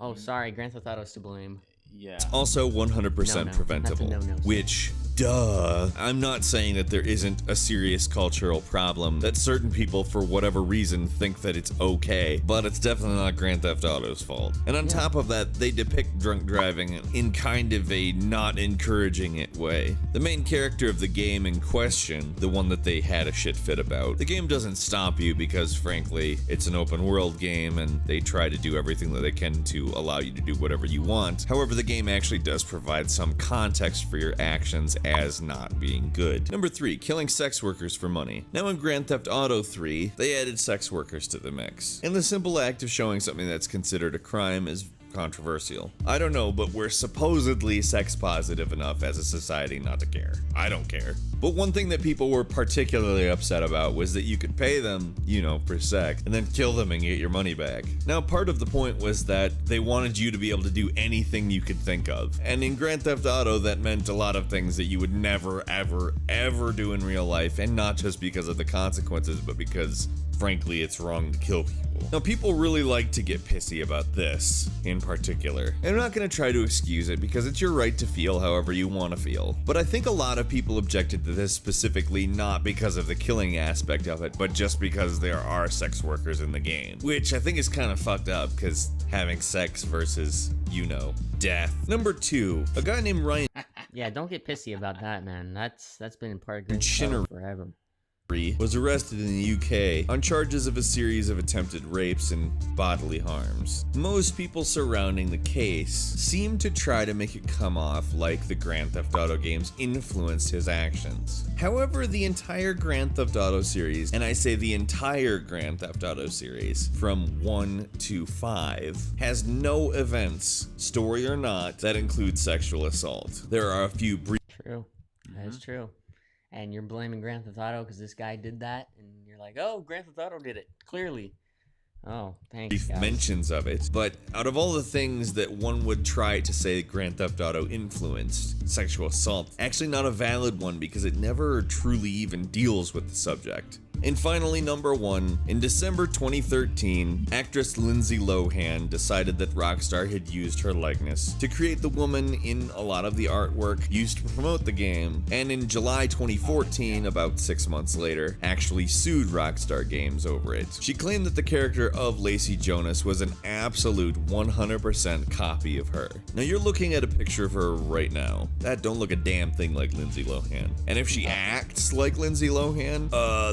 Oh, sorry, Grand Theft Auto's to blame. Yeah. also 100% No, preventable. that's a no-no. Which, duh. I'm not saying that there isn't a serious cultural problem, that certain people, for whatever reason, think that it's okay, but it's definitely not Grand Theft Auto's fault. And on top of that, they depict drunk driving in kind of a not encouraging it way. The main character of the game in question, the one that they had a shit fit about, the game doesn't stop you because, frankly, it's an open world game and they try to do everything that they can to allow you to do whatever you want. However, the game actually does provide some context for your actions as not being good. Number 3, killing sex workers for money. Now in Grand Theft Auto 3, they added sex workers to the mix. And the simple act of showing something that's considered a crime is controversial. I don't know, but we're supposedly sex positive enough as a society not to care. I don't care. But one thing that people were particularly upset about was that you could pay them, you know, for sex, and then kill them and get your money back. Now, part of the point was that they wanted you to be able to do anything you could think of. And in Grand Theft Auto, that meant a lot of things that you would never, ever, ever do in real life, and not just because of the consequences, but because, frankly, it's wrong to kill people. Now, people really like to get pissy about this in particular. And I'm not going to try to excuse it because it's your right to feel however you want to feel. But I think a lot of people objected to this specifically not because of the killing aspect of it, but just because there are sex workers in the game. Which I think is kind of fucked up because having sex versus, you know, death. Number 2, a guy named Ryan Yeah, don't get pissy about that, man. That's been in part of Grand Theft Chinner- Auto forever. was arrested in the UK on charges of a series of attempted rapes and bodily harms. Most people surrounding the case seem to try to make it come off like the Grand Theft Auto games influenced his actions. However, the entire Grand Theft Auto series, and I say the entire Grand Theft Auto series, from 1 to 5, has no events, story or not, that include sexual assault. There are a few brief True. That is true. And you're blaming Grand Theft Auto because this guy did that, and you're like, oh, Grand Theft Auto did it, clearly. Oh, thanks, guys. mentions of it, but out of all the things that one would try to say Grand Theft Auto influenced, sexual assault, actually not a valid one because it never truly even deals with the subject. And finally, number 1, in December 2013, actress Lindsay Lohan decided that Rockstar had used her likeness to create the woman in a lot of the artwork used to promote the game, and in July 2014, about 6 months later, actually sued Rockstar Games over it. She claimed that the character of Lacey Jonas was an absolute 100% copy of her. Now you're looking at a picture of her right now. That don't look a damn thing like Lindsay Lohan. And if she acts like Lindsay Lohan,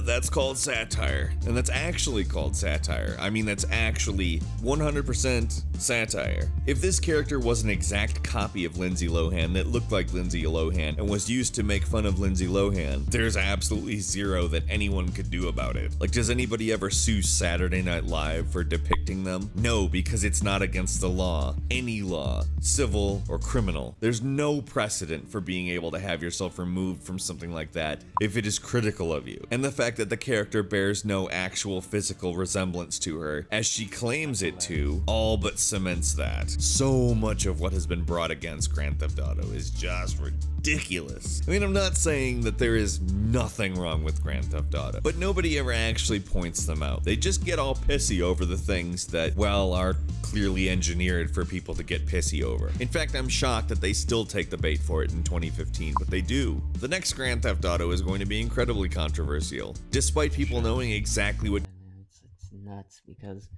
that's called satire. And that's actually called satire. I mean, that's actually 100% satire. If this character was an exact copy of Lindsay Lohan that looked like Lindsay Lohan and was used to make fun of Lindsay Lohan, there's absolutely zero that anyone could do about it. Like, does anybody ever sue Saturday Night Live for depicting them? No, because it's not against the law. Any law, civil or criminal. There's no precedent for being able to have yourself removed from something like that if it is critical of you. And the fact that the character bears no actual physical resemblance to her, as she claims it to, all but cements that. So much of what has been brought against Grand Theft Auto is just ridiculous. I mean, I'm not saying that there is nothing wrong with Grand Theft Auto, but nobody ever actually points them out. They just get all pissy over the things that, well, are clearly engineered for people to get pissy over. In fact, I'm shocked that they still take the bait for it in 2015, but they do. The next Grand Theft Auto is going to be incredibly controversial, despite people knowing exactly what It's nuts because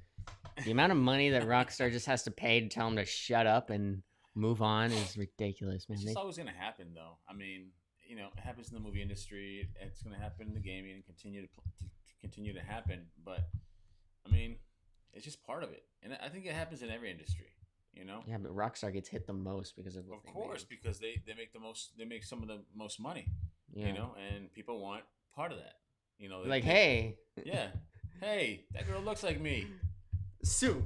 the amount of money that Rockstar just has to pay to tell them to shut up and move on is ridiculous, man. It's just always going to happen, though. I mean, you know, it happens in the movie industry. It's going to happen in the gaming and continue to happen. But I mean, it's just part of it, and I think it happens in every industry. You know. Yeah, but Rockstar gets hit the most because of what Of course, because they make the most. They make some of the most money. Yeah. You know, and people want part of that. You know, Like, hey. Yeah. Hey, that girl looks like me. Sue.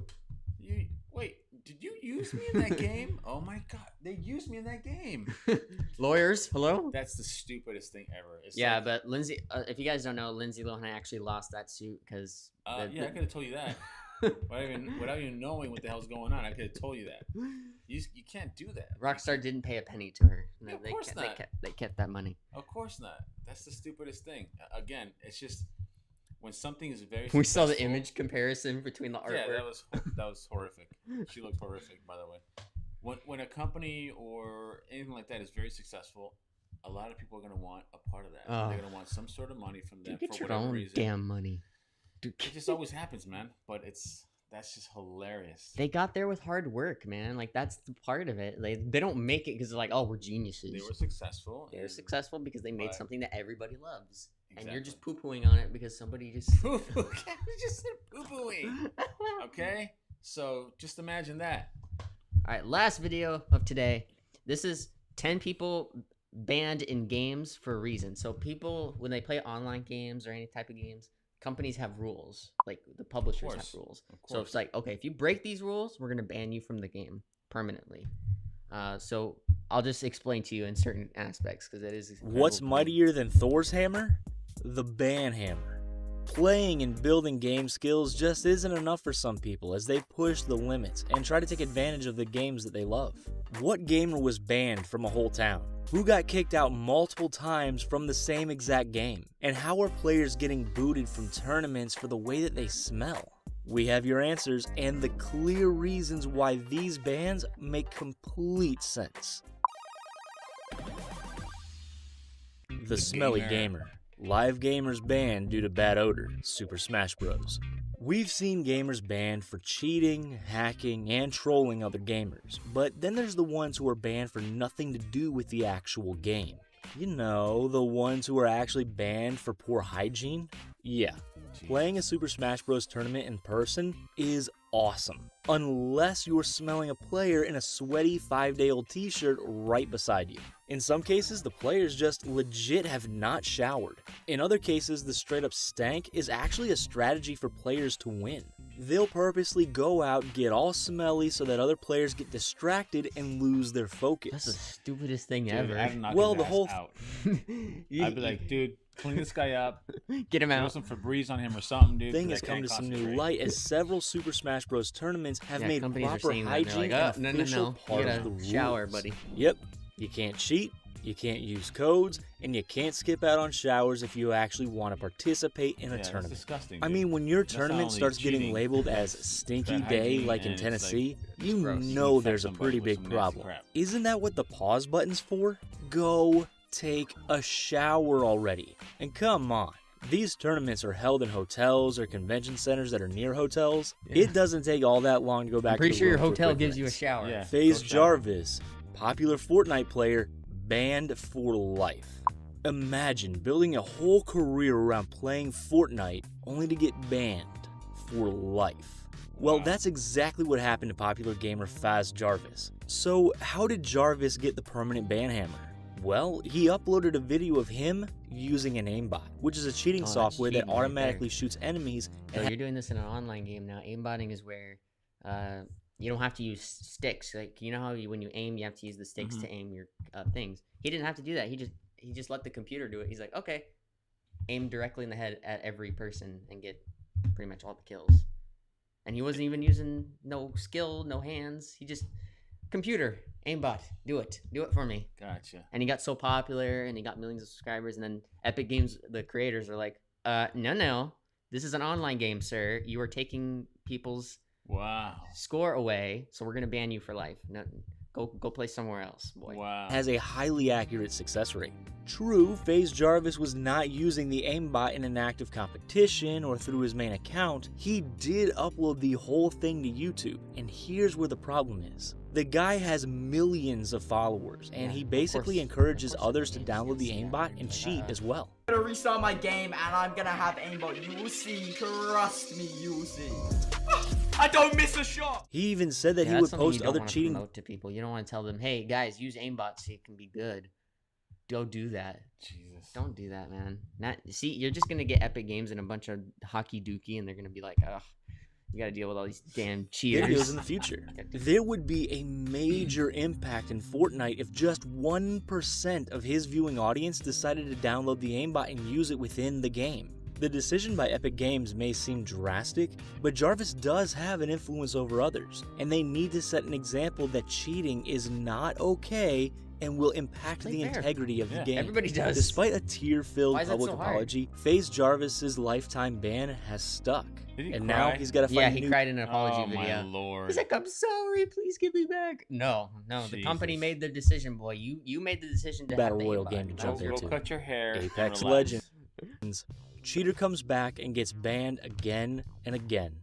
Wait, did you use me in that game? Oh my god, they used me in that game. Lawyers, hello? That's the stupidest thing ever. It's Yeah, like, but Lindsay, if you guys don't know, Lindsay Lohan actually lost that suit because... yeah, I could have told you that. without even knowing what the hell's going on, I could have told you that. You can't do that. Rockstar didn't pay a penny to her. Yeah, of course not. They kept that money. Of course not. That's the stupidest thing. Again, it's just when something is very We saw the successful- image comparison between the artwork. Yeah, that was horrific. She looked horrific, by the way. When a company or anything like that is very successful, a lot of people are going to want a part of that. Oh. They're going to want some sort of money from them Dude, get for your whatever own reason. damn money. Dude, It just always happens, man. But that's just hilarious. they got there with hard work, man. Like, that's the part of it. They don't make it because they're like, oh, we're geniuses. They were successful. They're and- successful because they made but- something that everybody loves. And you're just Exactly. poo-pooing on it because somebody just... Poo-poo. We just said poo-pooing. Okay? So just imagine that. All right, last video of today. This is 10 people banned in games for a reason. So people, when they play online games or any type of games, companies have rules. Like the publishers have course. rules. Of So course. it's like, okay, if you break these rules, we're gonna ban you from the game permanently. So I'll just explain to you in certain aspects because it is. What's incredible. mightier than Thor's hammer? The ban hammer. Playing and building game skills just isn't enough for some people as they push the limits and try to take advantage of the games that they love. What gamer was banned from a whole town? Who got kicked out multiple times from the same exact game? And how are players getting booted from tournaments for the way that they smell? We have your answers and the clear reasons why these bans make complete sense. The Smelly Gamer. Live gamers banned due to bad odor. Super Smash Bros. We've seen gamers banned for cheating, hacking, and trolling other gamers, but then there's the ones who are banned for nothing to do with the actual game. You know, the ones who are actually banned for poor hygiene? Yeah. Playing a Super Smash Bros. Tournament in person is awesome, unless you're smelling a player in a sweaty 5-day-old t-shirt right beside you. In some cases, the players just legit have not showered. In other cases, the straight up stank is actually a strategy for players to win. They'll purposely go out, get all smelly so that other players get distracted and lose their focus. That's the stupidest thing Dude, ever. I'd knock Well, his the ass whole- out. I'd be like, dude, clean this guy up. Get him Throw out. some Febreze on him or something, dude. Thing 'cause has I come can't to some new concentrate. light as several Super Smash Bros. Tournaments have Yeah, made companies are proper saying that, and they're hygiene like, an no, official you part gotta of the rules. shower, buddy. Yep, you can't cheat, you can't use codes, and you can't skip out on showers if you actually want to participate in a Yeah, that's tournament. disgusting. I dude. mean, when your That's not tournament only starts getting cheating, labeled as that's Stinky bad Day hygiene, like in and it's like- Tennessee, it's you gross. You know infect there's a somebody pretty with big some nasty problem. crap. Isn't that what the pause button's for? Go take a shower already. And come on. These tournaments are held in hotels or convention centers that are near hotels. Yeah. It doesn't take all that long to go back I'm pretty to the sure your room for hotel quick gives you a rinse. shower. Yeah. FaZe Go shower. Jarvis, popular Fortnite player, banned for life. Imagine building a whole career around playing Fortnite only to get banned for life. Well, Wow. that's exactly what happened to popular gamer FaZe Jarvis. So, how did Jarvis get the permanent ban hammer? Well, he uploaded a video of him using an aimbot, which is a cheating Oh, that's software that cheating right automatically shoots enemies So and you're doing this in an online game now. Aimbotting is where you don't have to use sticks. Like you know how when you aim, you have to use the sticks Mhm. to aim your things. He didn't have to do that. He just let the computer do it. He's like, okay, aim directly in the head at every person and get pretty much all the kills. And he wasn't even using no skill, no hands. He just computer aimbot, do it for me. Gotcha. And he got so popular and he got millions of subscribers. And then Epic Games, the creators, are like, no, this is an online game, sir. You are taking people's Wow. score away, so we're gonna ban you for life. No, go play somewhere else, boy. Wow. has a highly accurate success rate. True, FaZe Jarvis was not using the aimbot in an active competition or through his main account. He did upload the whole thing to YouTube, and here's where the problem is. The guy has millions of followers, and Yeah, he of basically course. encourages Of course others to it is, download the yes, yeah. aimbot and cheat as well. I'm gonna restart my game and I'm gonna have aimbot. You will see, trust me, you will see. I don't miss a shot. He even said that Yeah, he that's would something you post don't other wanna cheating. promote to people. You don't want to tell them, hey guys, use aimbot so it can be good. Don't do that. Jesus. Don't do that, man. Not see, you're just gonna get Epic Games and a bunch of hockey dookie, and they're gonna be like, ugh, you gotta deal with all these damn cheaters. Videos in the future. There would be a major impact in Fortnite if just 1% of his viewing audience decided to download the aimbot and use it within the game. The decision by Epic Games may seem drastic, but Jarvis does have an influence over others, and they need to set an example that cheating is not okay and will impact Play the fair. integrity of Yeah, the game. everybody does. Despite a tear-filled Why is that public so hard? apology, FaZe Jarvis's lifetime ban has stuck, Did he and now cry? he's got to find Yeah, a he new cried in an apology Oh video. my lord. He's like, I'm sorry, please give me back. No, the company Jesus. made the decision, boy. You made the decision to Battle have the Royal aimbot. game to jump Go, there go too. cut your hair. and Apex relax. Legends. Cheater comes back and gets banned again and again.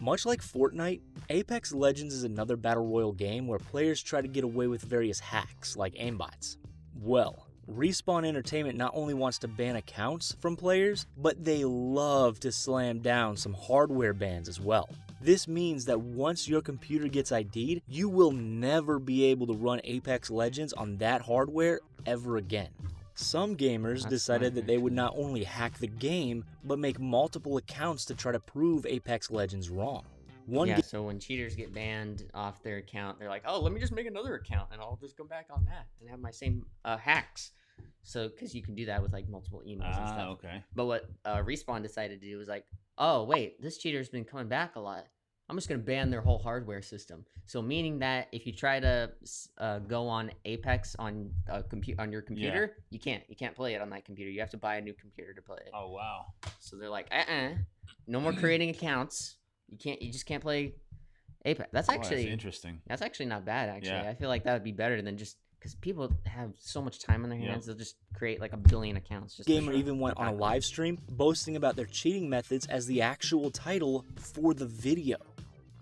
Much like Fortnite, Apex Legends is another battle royale game where players try to get away with various hacks like aimbots. Well, Respawn Entertainment not only wants to ban accounts from players, but they love to slam down some hardware bans as well. This means that once your computer gets ID'd, you will never be able to run Apex Legends on that hardware ever again. Some gamers That's decided smart, that they would actually. not only hack the game, but make multiple accounts to try to prove Apex Legends wrong. Yeah, so when cheaters get banned off their account, they're like, oh, let me just make another account and I'll just go back on that and have my same hacks. So, because you can do that with like multiple emails and stuff. Okay. But what Respawn decided to do was like, oh, wait, this cheater's been coming back a lot. I'm just going to ban their whole hardware system. So, meaning that if you try to go on Apex on on your computer, you can't play it on that computer. You have to buy a new computer to play it. Oh, wow. So they're like, no more creating accounts. You just can't play Apex. That's actually interesting. That's actually not bad, actually. Yeah. I feel like that would be better than just because people have so much time on their hands, they'll just create like a billion accounts. Just Gamer even went on a live stream boasting about their cheating methods as the actual title for the video.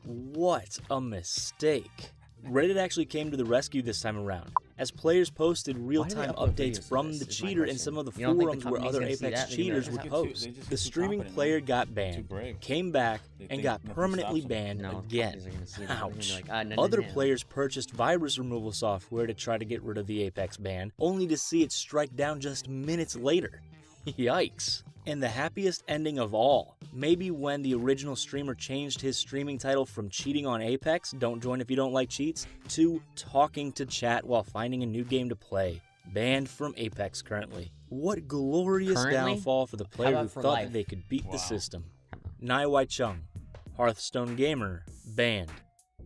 What a mistake. Reddit actually came to the rescue this time around, as players posted real-time updates from the cheater in some of the forums where other Apex cheaters would post. The streaming player got banned, came back, and got permanently banned again. Ouch. Other players purchased virus removal software to try to get rid of the Apex ban, only to see it strike down just minutes later. Yikes. And the happiest ending of all, maybe when the original streamer changed his streaming title from cheating on Apex, don't join if you don't like cheats, to talking to chat while finding a new game to play. Banned from Apex currently. What glorious downfall for the player who thought that they could beat the system. Nai Wai Chung, Hearthstone gamer, banned.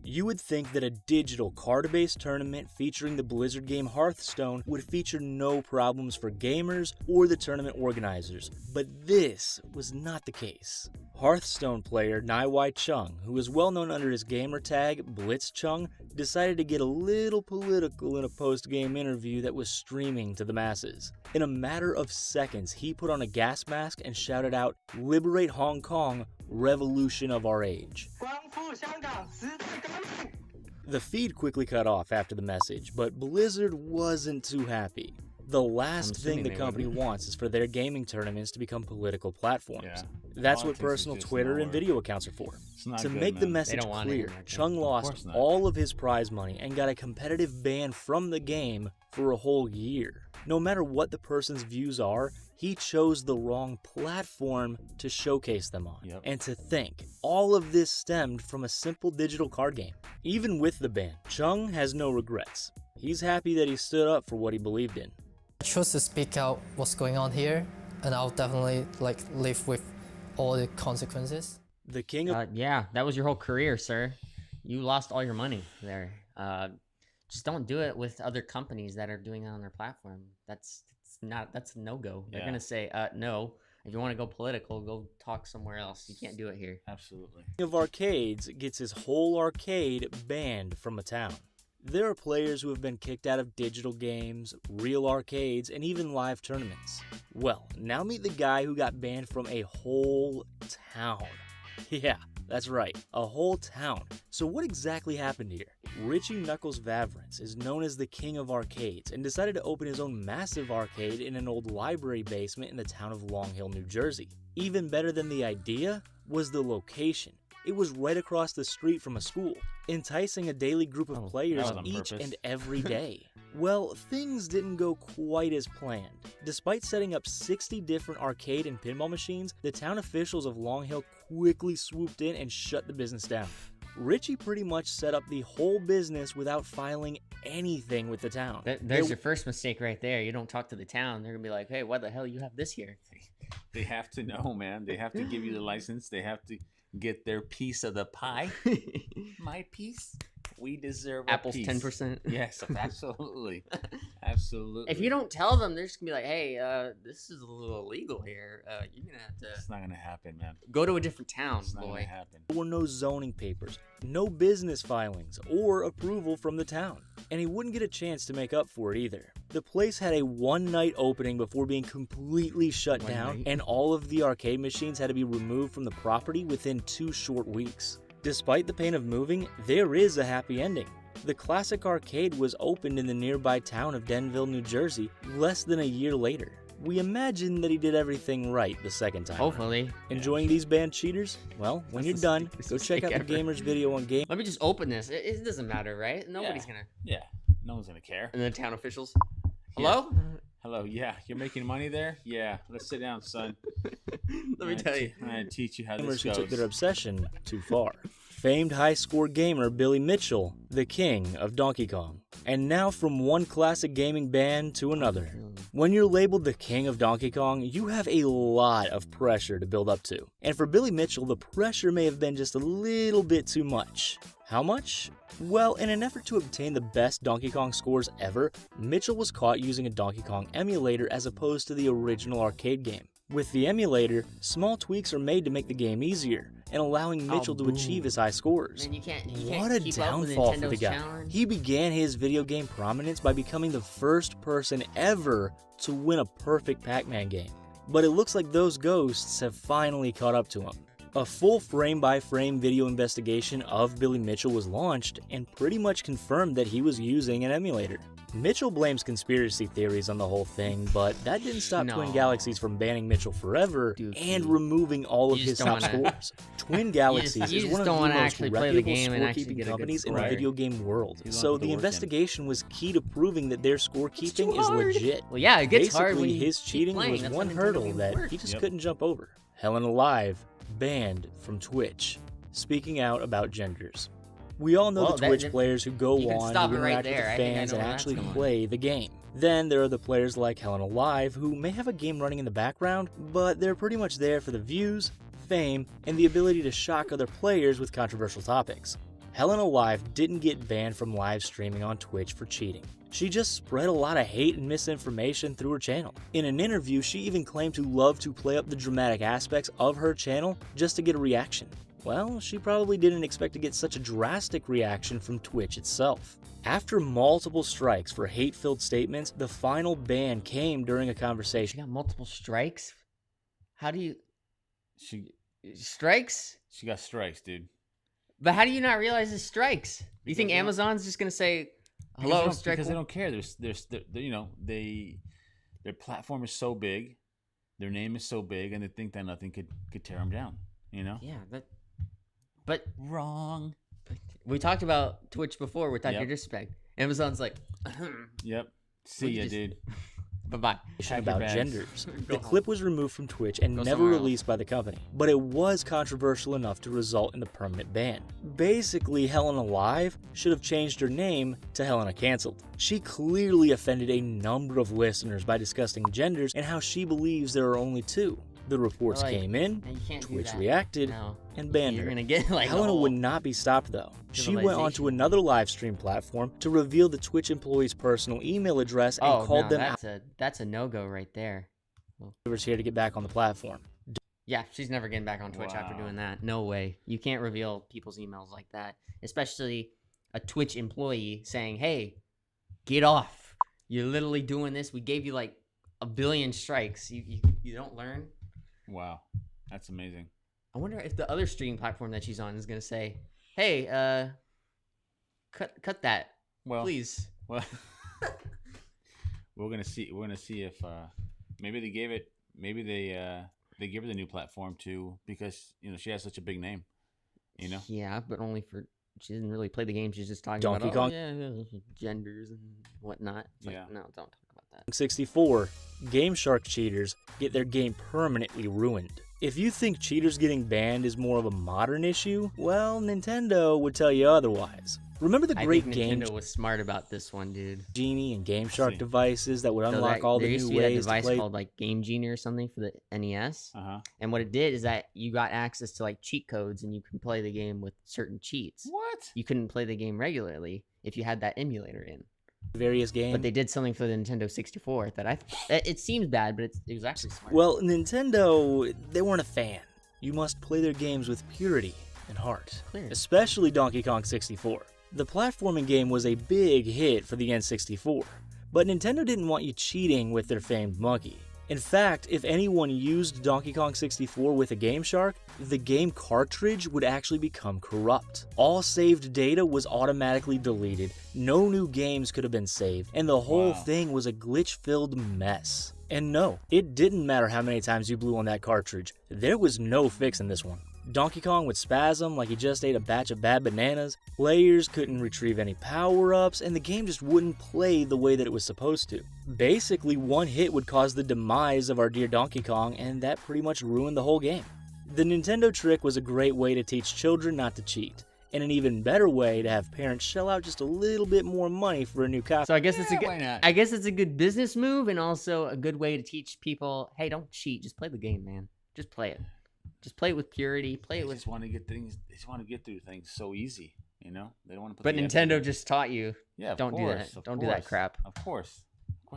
You would think that a digital card-based tournament featuring the Blizzard game Hearthstone would feature no problems for gamers or the tournament organizers, but this was not the case. Hearthstone player Nai Wai Chung, who is well known under his gamer tag BlitzChung, decided to get a little political in a post-game interview that was streaming to the masses. In a matter of seconds, he put on a gas mask and shouted out, "Liberate Hong Kong, revolution of our age." The feed quickly cut off after the message, but Blizzard wasn't too happy. The last thing the company wants is for their gaming tournaments to become political platforms. That's what personal Twitter and video accounts are for. To make the message clear, Chung lost all of his prize money and got a competitive ban from the game for a whole year. No matter what the person's views are, he chose the wrong platform to showcase them on. And to think, all of this stemmed from a simple digital card game. Even with the ban, Chung has no regrets. He's happy that he stood up for what he believed in. I chose to speak out what's going on here, and I'll definitely live with all the consequences. The king of yeah, that was your whole career, sir. You lost all your money there. Just don't do it with other companies that are doing it on their platform. That's a no-go. They're gonna say no. If you want to go political, go talk somewhere else. You can't do it here. Absolutely. King of Arcades gets his whole arcade banned from a town. There are players who have been kicked out of digital games, real arcades, and even live tournaments. Well, now meet the guy who got banned from a whole town. Yeah, that's right, a whole town. So what exactly happened here? Richie Knuckles Vavrance is known as the King of Arcades and decided to open his own massive arcade in an old library basement in the town of Long Hill, New Jersey. Even better than the idea was the location. It was right across the street from a school, enticing a daily group of players each and every day. Well, things didn't go quite as planned. Despite setting up 60 different arcade and pinball machines, the town officials of Long Hill quickly swooped in and shut the business down. Richie pretty much set up the whole business without filing anything with the town. There's your first mistake right there. You don't talk to the town. They're gonna be like, hey, why the hell you have this here? They have to know, man. They have to give you the license. They have to get their piece of the pie. My piece. We deserve Apple's a piece. 10%. Yes, absolutely. Absolutely. If you don't tell them, they're just gonna be like, hey, this is a little illegal here. You're gonna have to It's not gonna happen, man. go to a different town, It's not gonna boy. happen. There were no zoning papers, no business filings, or approval from the town. And he wouldn't get a chance to make up for it either. The place had a one-night opening before being completely shut down, and all of the arcade machines had to be removed from the property within 2 short weeks. Despite the pain of moving, there is a happy ending. The classic arcade was opened in the nearby town of Denville, New Jersey, less than a year later. We imagine that he did everything right the second time. Hopefully. Enjoying these banned cheaters? Well, when you're done, go check out the gamer's video on Game. Let me just open this. It doesn't matter, right? Nobody's gonna. Yeah. No one's gonna care. And the town officials. Hello? Hello. Yeah, you're making money there? Yeah. Let's sit down, son. Let me tell you. I'm gonna teach you how Gamers this who took goes. their obsession too far. Famed high-score gamer Billy Mitchell, the king of Donkey Kong. And now from one classic gaming band to another. When you're labeled the king of Donkey Kong, you have a lot of pressure to build up to. And for Billy Mitchell, the pressure may have been just a little bit too much. How much? Well, in an effort to obtain the best Donkey Kong scores ever, Mitchell was caught using a Donkey Kong emulator as opposed to the original arcade game. With the emulator, small tweaks are made to make the game easier, and allowing Mitchell to achieve his high scores. Man, you can't What a keep up with downfall for the Nintendo's guy. challenge. He began his video game prominence by becoming the first person ever to win a perfect Pac-Man game. But it looks like those ghosts have finally caught up to him. A full frame-by-frame video investigation of Billy Mitchell was launched and pretty much confirmed that he was using an emulator. Mitchell blames conspiracy theories on the whole thing, but that didn't stop Twin No. Galaxies from banning Mitchell forever Dude, and you- removing all of you his just top don't wanna- scores. Twin Galaxies you is just one of don't the wanna most actually play the reputable game and actually scorekeeping get a good companies in the score. video game world. He's So gonna put the the work in. investigation was key to proving that their scorekeeping is hard. legit. Well, yeah, it gets hard when Basically, you his keep cheating playing. was That's one how Nintendo hurdle games that work. he just Yep. couldn't jump over. Helen Alive, banned from Twitch. Speaking out about genders. We all know Well, the Twitch that- players who go you can on stop to it right interact there. with I the think I fans know and where that's actually going. play the game. Then there are the players like Helen Alive who may have a game running in the background, but they're pretty much there for the views, fame, and the ability to shock other players with controversial topics. Helen Alive didn't get banned from live streaming on Twitch for cheating. She just spread a lot of hate and misinformation through her channel. In an interview, she even claimed to love to play up the dramatic aspects of her channel just to get a reaction. Well, she probably didn't expect to get such a drastic reaction from Twitch itself. After multiple strikes for hate-filled statements, the final ban came during a She conversation. got multiple strikes. How do you She strikes? got strikes, dude. But how do you not realize it's strikes? You Because think they don't- Amazon's just gonna say Because hello, they don't- strike? Because they don't care. They're you know, their platform is so big, their name is so big, and they think that nothing could tear them down. You know. Yeah, but Wrong. we talked about Twitch before with that Yep. disrespect. Amazon's like, Yep. See Would you ya, just- dude. bye-bye. Pack About your bags. genders. Go The home. clip was removed from Twitch and Go never somewhere else. released by the company, but it was controversial enough to result in the permanent ban. Basically, Helena Live should have changed her name to Helena Cancelled. She clearly offended a number of listeners by discussing genders and how she believes there are only two. The reports Like, came in, and you can't do Twitch that. reacted, No. and banned You're her. gonna get like Helena a whole would not be stopped though. She went on to another live stream platform to reveal the Twitch employee's personal email address and Oh, called no, them that's a no-go right there. out here to get back on the platform. Yeah, she's never getting back on Twitch after Wow. doing that. No way. You can't reveal people's emails like that, especially a Twitch employee saying, "Hey, get off. You're literally doing this. We gave you like a billion strikes. You don't learn." Wow, that's amazing. I wonder if the other streaming platform that she's on is gonna say, "Hey, cut that, Well, please." Well, we're gonna see. We're gonna see if maybe they gave it. Maybe they give her the new platform too because she has such a big name. You know. Yeah, but only for she didn't really play the game. She's just talking Donkey about Kong? genders and whatnot. It's like, Yeah. no, don't talk about that. 64, Game Shark cheaters get their game permanently ruined. If you think cheaters getting banned is more of a modern issue, well, Nintendo would tell you otherwise. Remember the I great think Game Nintendo was smart about this one, dude. Genie and Game Shark See. devices that would So unlock all there the used new to be that ways to device play? called like Game Genie or something for the NES. And what it did is that you got access to like cheat codes and you can play the game with certain cheats. What? You couldn't play the game regularly if you had that emulator in. Various games. But they did something for the Nintendo 64 that it seems bad, but it was actually smart. Well, Nintendo, they weren't a fan. You must play their games with purity and heart, Clear. especially Donkey Kong 64. The platforming game was a big hit for the N64, but Nintendo didn't want you cheating with their famed monkey. In fact, if anyone used Donkey Kong 64 with a Game Shark, the game cartridge would actually become corrupt. All saved data was automatically deleted, no new games could have been saved, and the whole Wow. thing was a glitch-filled mess. And no, it didn't matter how many times you blew on that cartridge, there was no fix in this one. Donkey Kong would spasm like he just ate a batch of bad bananas, players couldn't retrieve any power-ups, and the game just wouldn't play the way that it was supposed to. Basically, one hit would cause the demise of our dear Donkey Kong, and that pretty much ruined the whole game. The Nintendo trick was a great way to teach children not to cheat, and an even better way to have parents shell out just a little bit more money for a new copy. So I guess it's a why good. not? I guess it's a good business move, and also a good way to teach people, hey, don't cheat. Just play the game, man. Just play it. Just play it with purity. Play They it with. just want to get things. They just want to get through things so easy. You know, they don't want to put. But the Nintendo effort in. just taught you. Yeah, of don't do course, that. of Don't do that course, crap. Of course.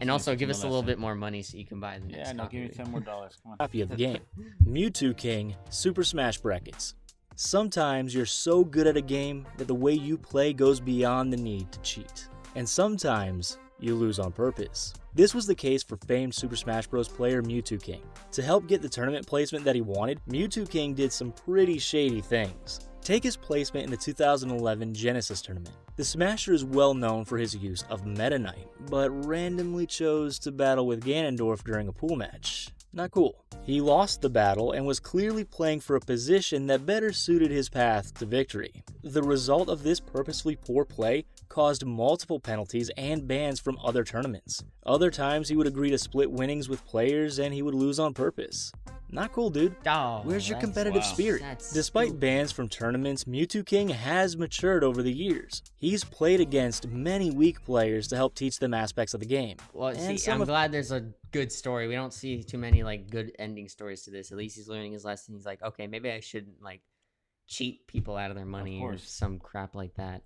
And also give us a little bit more money so you can buy the next. Yeah, no, give me copy. $10 more. Come on. Copy of the game. Mewtwo King, Super Smash Brackets. Sometimes you're so good at a game that the way you play goes beyond the need to cheat. And sometimes you lose on purpose. This was the case for famed Super Smash Bros. Player Mewtwo King. To help get the tournament placement that he wanted, Mewtwo King did some pretty shady things. Take his placement in the 2011 Genesis tournament. The Smasher is well known for his use of Meta Knight, but randomly chose to battle with Ganondorf during a pool match. Not cool. He lost the battle and was clearly playing for a position that better suited his path to victory. The result of this purposefully poor play caused multiple penalties and bans from other tournaments. Other times he would agree to split winnings with players and he would lose on purpose. Not cool, dude. Oh, Where's your that's- competitive wow. spirit? That's Despite stupid. bans from tournaments, Mewtwo King has matured over the years. He's played against many weak players to help teach them aspects of the game. Well, And see, some I'm of- glad there's a good story. We don't see too many like good ending stories to this. At least he's learning his lesson. He's like, okay, maybe I shouldn't like cheat people out of their money or course. some crap like that.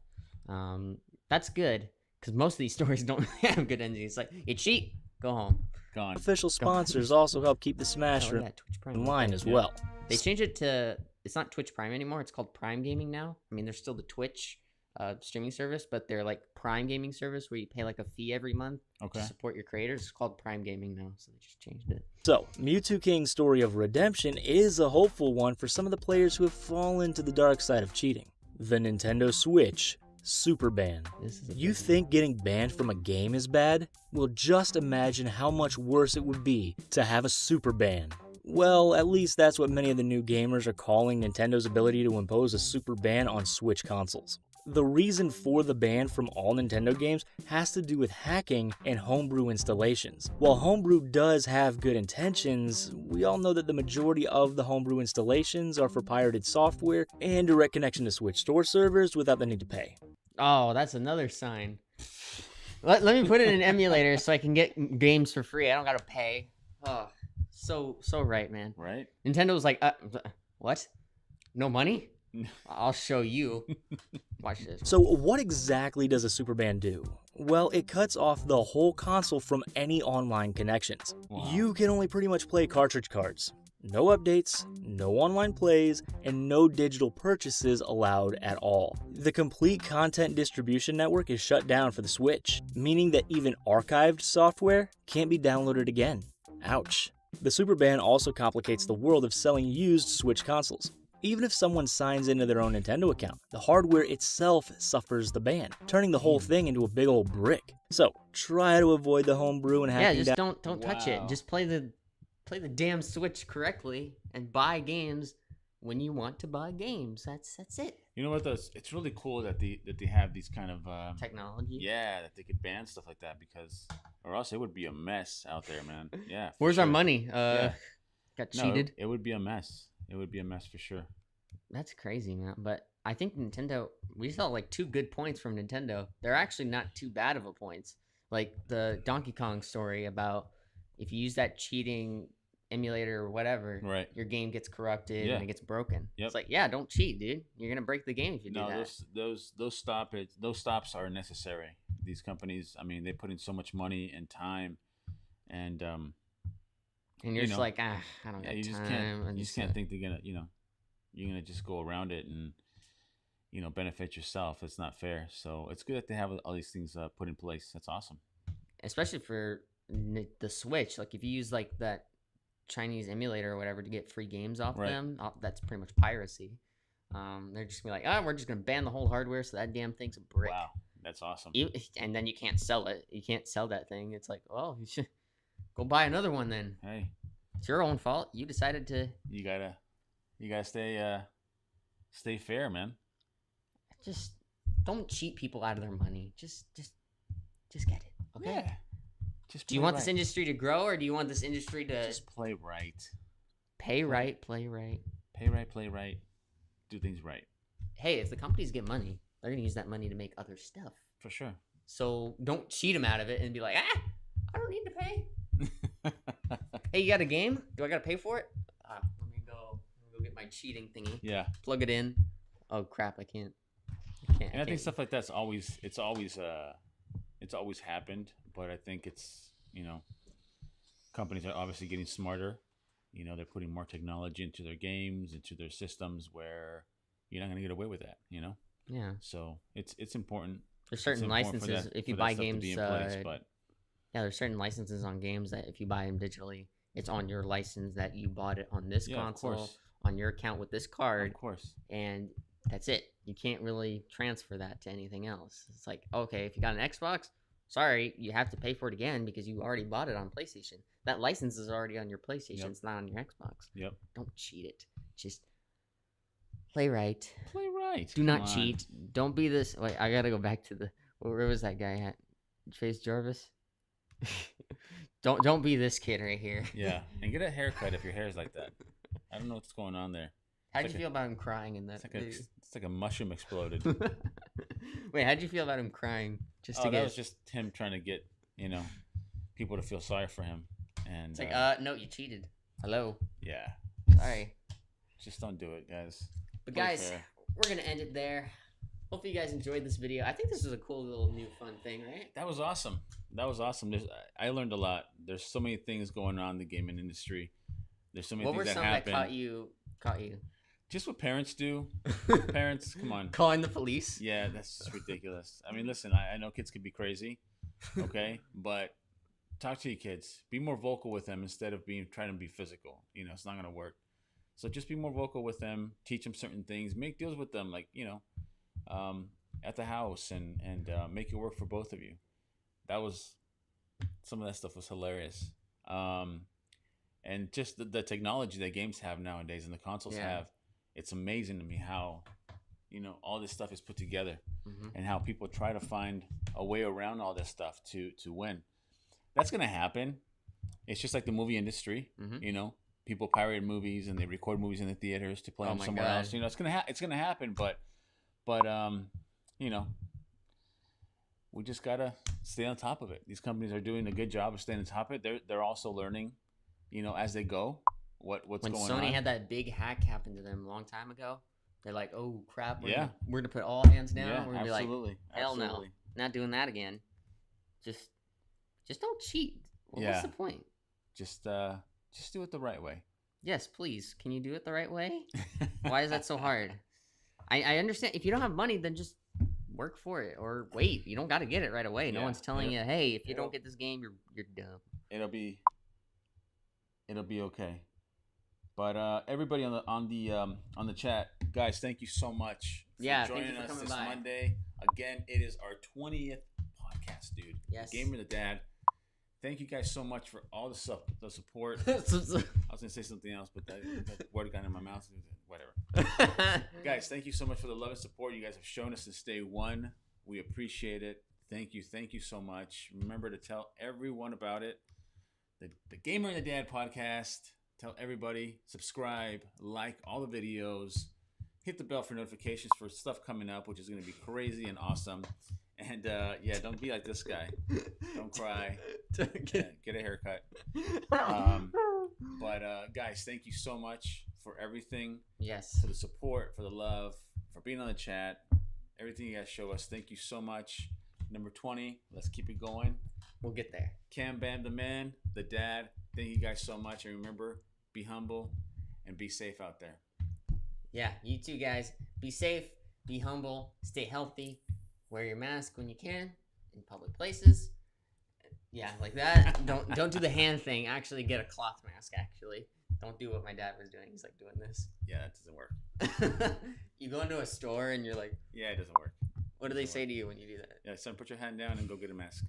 That's good because most of these stories don't have good endings. It's like you cheat, go home. Gone. Official sponsors also help keep the Oh, Smasher yeah, Twitch Prime. in line okay. as Yeah. well. They changed it to it's not Twitch Prime anymore. It's called Prime Gaming now. I mean, there's still the Twitch streaming service, but they're like Prime Gaming service where you pay like a fee every month Okay. to support your creators. It's called Prime Gaming now, so they just changed it. So, Mewtwo King's story of redemption is a hopeful one for some of the players who have fallen to the dark side of cheating. The Nintendo Switch Super Ban. This is a You big one. think getting banned from a game is bad? Well, just imagine how much worse it would be to have a super ban. Well, at least that's what many of the new gamers are calling Nintendo's ability to impose a super ban on Switch consoles. The reason for the ban from all Nintendo games has to do with hacking and homebrew installations. While homebrew does have good intentions, we all know that the majority of the homebrew installations are for pirated software and direct connection to Switch store servers without the need to pay. Oh, that's another sign. Let me put it in an emulator so I can get games for free. I don't gotta pay. Oh, so right, man. Right? Nintendo was like, what? No money? I'll show you. Watch this. So what exactly does a super ban do? Well, it cuts off the whole console from any online connections. Wow. You can only pretty much play cartridge cards. No updates, no online plays, and no digital purchases allowed at all. The complete content distribution network is shut down for the Switch, meaning that even archived software can't be downloaded again. Ouch. The super ban also complicates the world of selling used Switch consoles. Even if someone signs into their own Nintendo account, the hardware itself suffers the ban, turning the whole thing into a big old brick. So, try to avoid the homebrew and Yeah, hacking just down. don't touch it. Wow. Just play the damn Switch correctly and buy games when you want to buy games. That's it. You know what? It's really cool that they have these kind of Technology. yeah, that they could ban stuff like that because or else it would be a mess out there, man. Yeah. for Where's our sure. money? Yeah. Got No, cheated. it would be a mess. It would be a mess for sure. That's crazy, man. But I think Nintendo, we saw like 2 good points from Nintendo. They're actually not too bad of a points. Like the Donkey Kong story about if you use that cheating emulator or whatever, Right. your game gets corrupted Yeah. and it gets broken. Yep. It's like, yeah, don't cheat, dude. You're gonna break the game if you do No, that. those stops are necessary. These companies, I mean, they put in so much money and time, and And you're you just know, like, I don't yeah, got you time. just can't. and You just can't think they're gonna, you're gonna just go around it and, benefit yourself. It's not fair. So it's good that they have all these things put in place. That's awesome. especially for the Switch. Like if you use like that Chinese emulator or whatever to get free games off Right. them, that's pretty much piracy. They're just gonna be like, we're just gonna ban the whole hardware so that damn thing's a brick. Wow, that's awesome. And then you can't sell it. You can't sell that thing. It's like, well, you should go buy another one then. Hey, It's your own fault. You decided to. you gotta stay Stay fair, man. Just don't cheat people out of their money. Just get it. Okay. Yeah. Just Do you play want right. this industry to grow, or do you want this industry to Just play right. pay right, play right? Pay right, play right. Do things right. Hey, if the companies get money, they're gonna use that money to make other stuff. For sure. So don't cheat them out of it and be like, I don't need to pay. Hey, you got a game? Do I gotta pay for it? Let me go get my cheating thingy. Yeah. Plug it in. Oh crap! I can't. And I think stuff like that's always happened, but I think it's, companies are obviously getting smarter. They're putting more technology into their games, into their systems, where you're not going to get away with that. Yeah. So it's important. There's certain licenses if you buy games. But yeah, there's certain licenses on games that if you buy them digitally, it's on your license that you bought it on this console, on your account with this card. Of course. And that's it. You can't really transfer that to anything else. It's like, okay, if you got an Xbox, sorry, you have to pay for it again because you already bought it on PlayStation. That license is already on your PlayStation. Yep. It's not on your Xbox. Yep. Don't cheat it. Just play right. Play right. Do not cheat. Don't be this. Wait, I gotta go back to the. Where was that guy at? Chase Jarvis. Don't be this kid right here. Yeah, and get a haircut if your hair is like that. I don't know what's going on there. How'd you feel about him crying in that? It's like a mushroom exploded. Wait, how'd you feel about him crying? That was just him trying to get people to feel sorry for him. And it's like, no, you cheated. Hello. Yeah. Sorry. Just don't do it, guys. But guys, we're gonna end it there. Hopefully you guys enjoyed this video. I think this was a cool little new fun thing, right? That was awesome. I learned a lot. There's so many things going on in the gaming industry. There's so many things that happen. What were some that caught you? Just what parents do. Parents, come on. Calling the police? Yeah, that's just ridiculous. I mean, listen, I know kids could be crazy, okay? But talk to your kids. Be more vocal with them instead of trying to be physical. It's not going to work. So just be more vocal with them. Teach them certain things. Make deals with them, like, at the house and make it work for both of you. Some of that stuff was hilarious. And just the technology that games have nowadays and the consoles have, it's amazing to me how, all this stuff is put together and how people try to find a way around all this stuff to win. That's going to happen. It's just like the movie industry, people pirate movies and they record movies in the theaters to play them somewhere else. It's going to happen, but we just got to stay on top of it. These companies are doing a good job of staying on top of it. They're also learning, as they go, what's going on. When Sony had that big hack happen to them a long time ago, they're like, oh crap, we're gonna put all hands down. Yeah, we're gonna absolutely. Be like, hell no, not doing that again. Just don't cheat. What's the point? Just do it the right way. Yes, please. Can you do it the right way? Why is that so hard? I understand. If you don't have money, then just work for it or wait. You don't got to get it right away. No one's telling you, hey, if you don't get this game, you're dumb. It'll be okay. But everybody on the chat, guys, thank you so much for joining us this Monday. Again, it is our 20th podcast, dude. Yes. Gamer the Dad. Thank you guys so much for all the support. I was gonna say something else, but that word got in my mouth. Whatever. Guys, thank you so much for the love and support you guys have shown us since day one. We appreciate it. Thank you so much. Remember to tell everyone about it. The Gamer and the Dad podcast. Tell everybody, subscribe, like all the videos, hit the bell for notifications for stuff coming up, which is going to be crazy and awesome. And don't be like this guy. Don't cry. Get a haircut. But guys, thank you so much for everything. Yes. For the support, for the love, for being on the chat, everything you guys show us. Thank you so much. Number 20. Let's keep it going. We'll get there. Cam Bam, the man, the dad. Thank you guys so much. And remember, be humble and be safe out there. Yeah, you too, guys. Be safe, be humble, stay healthy, wear your mask when you can in public places. Yeah, like that. Don't do the hand thing. Actually, get a cloth mask. Actually, don't do what my dad was doing. He's like doing this. Yeah, that doesn't work. You go into a store and you're like, yeah, it doesn't work. What do they say to you when you do that? Yeah, son, put your hand down and go get a mask.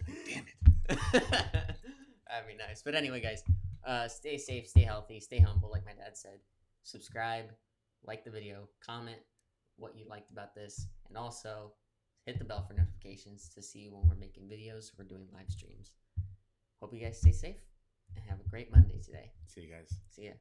Damn it. That'd be nice. But anyway, guys, stay safe, stay healthy, stay humble, like my dad said. Subscribe, like the video, comment what you liked about this, and also hit the bell for notifications to see when we're making videos or doing live streams. Hope you guys stay safe and have a great Monday today. See you guys. See ya.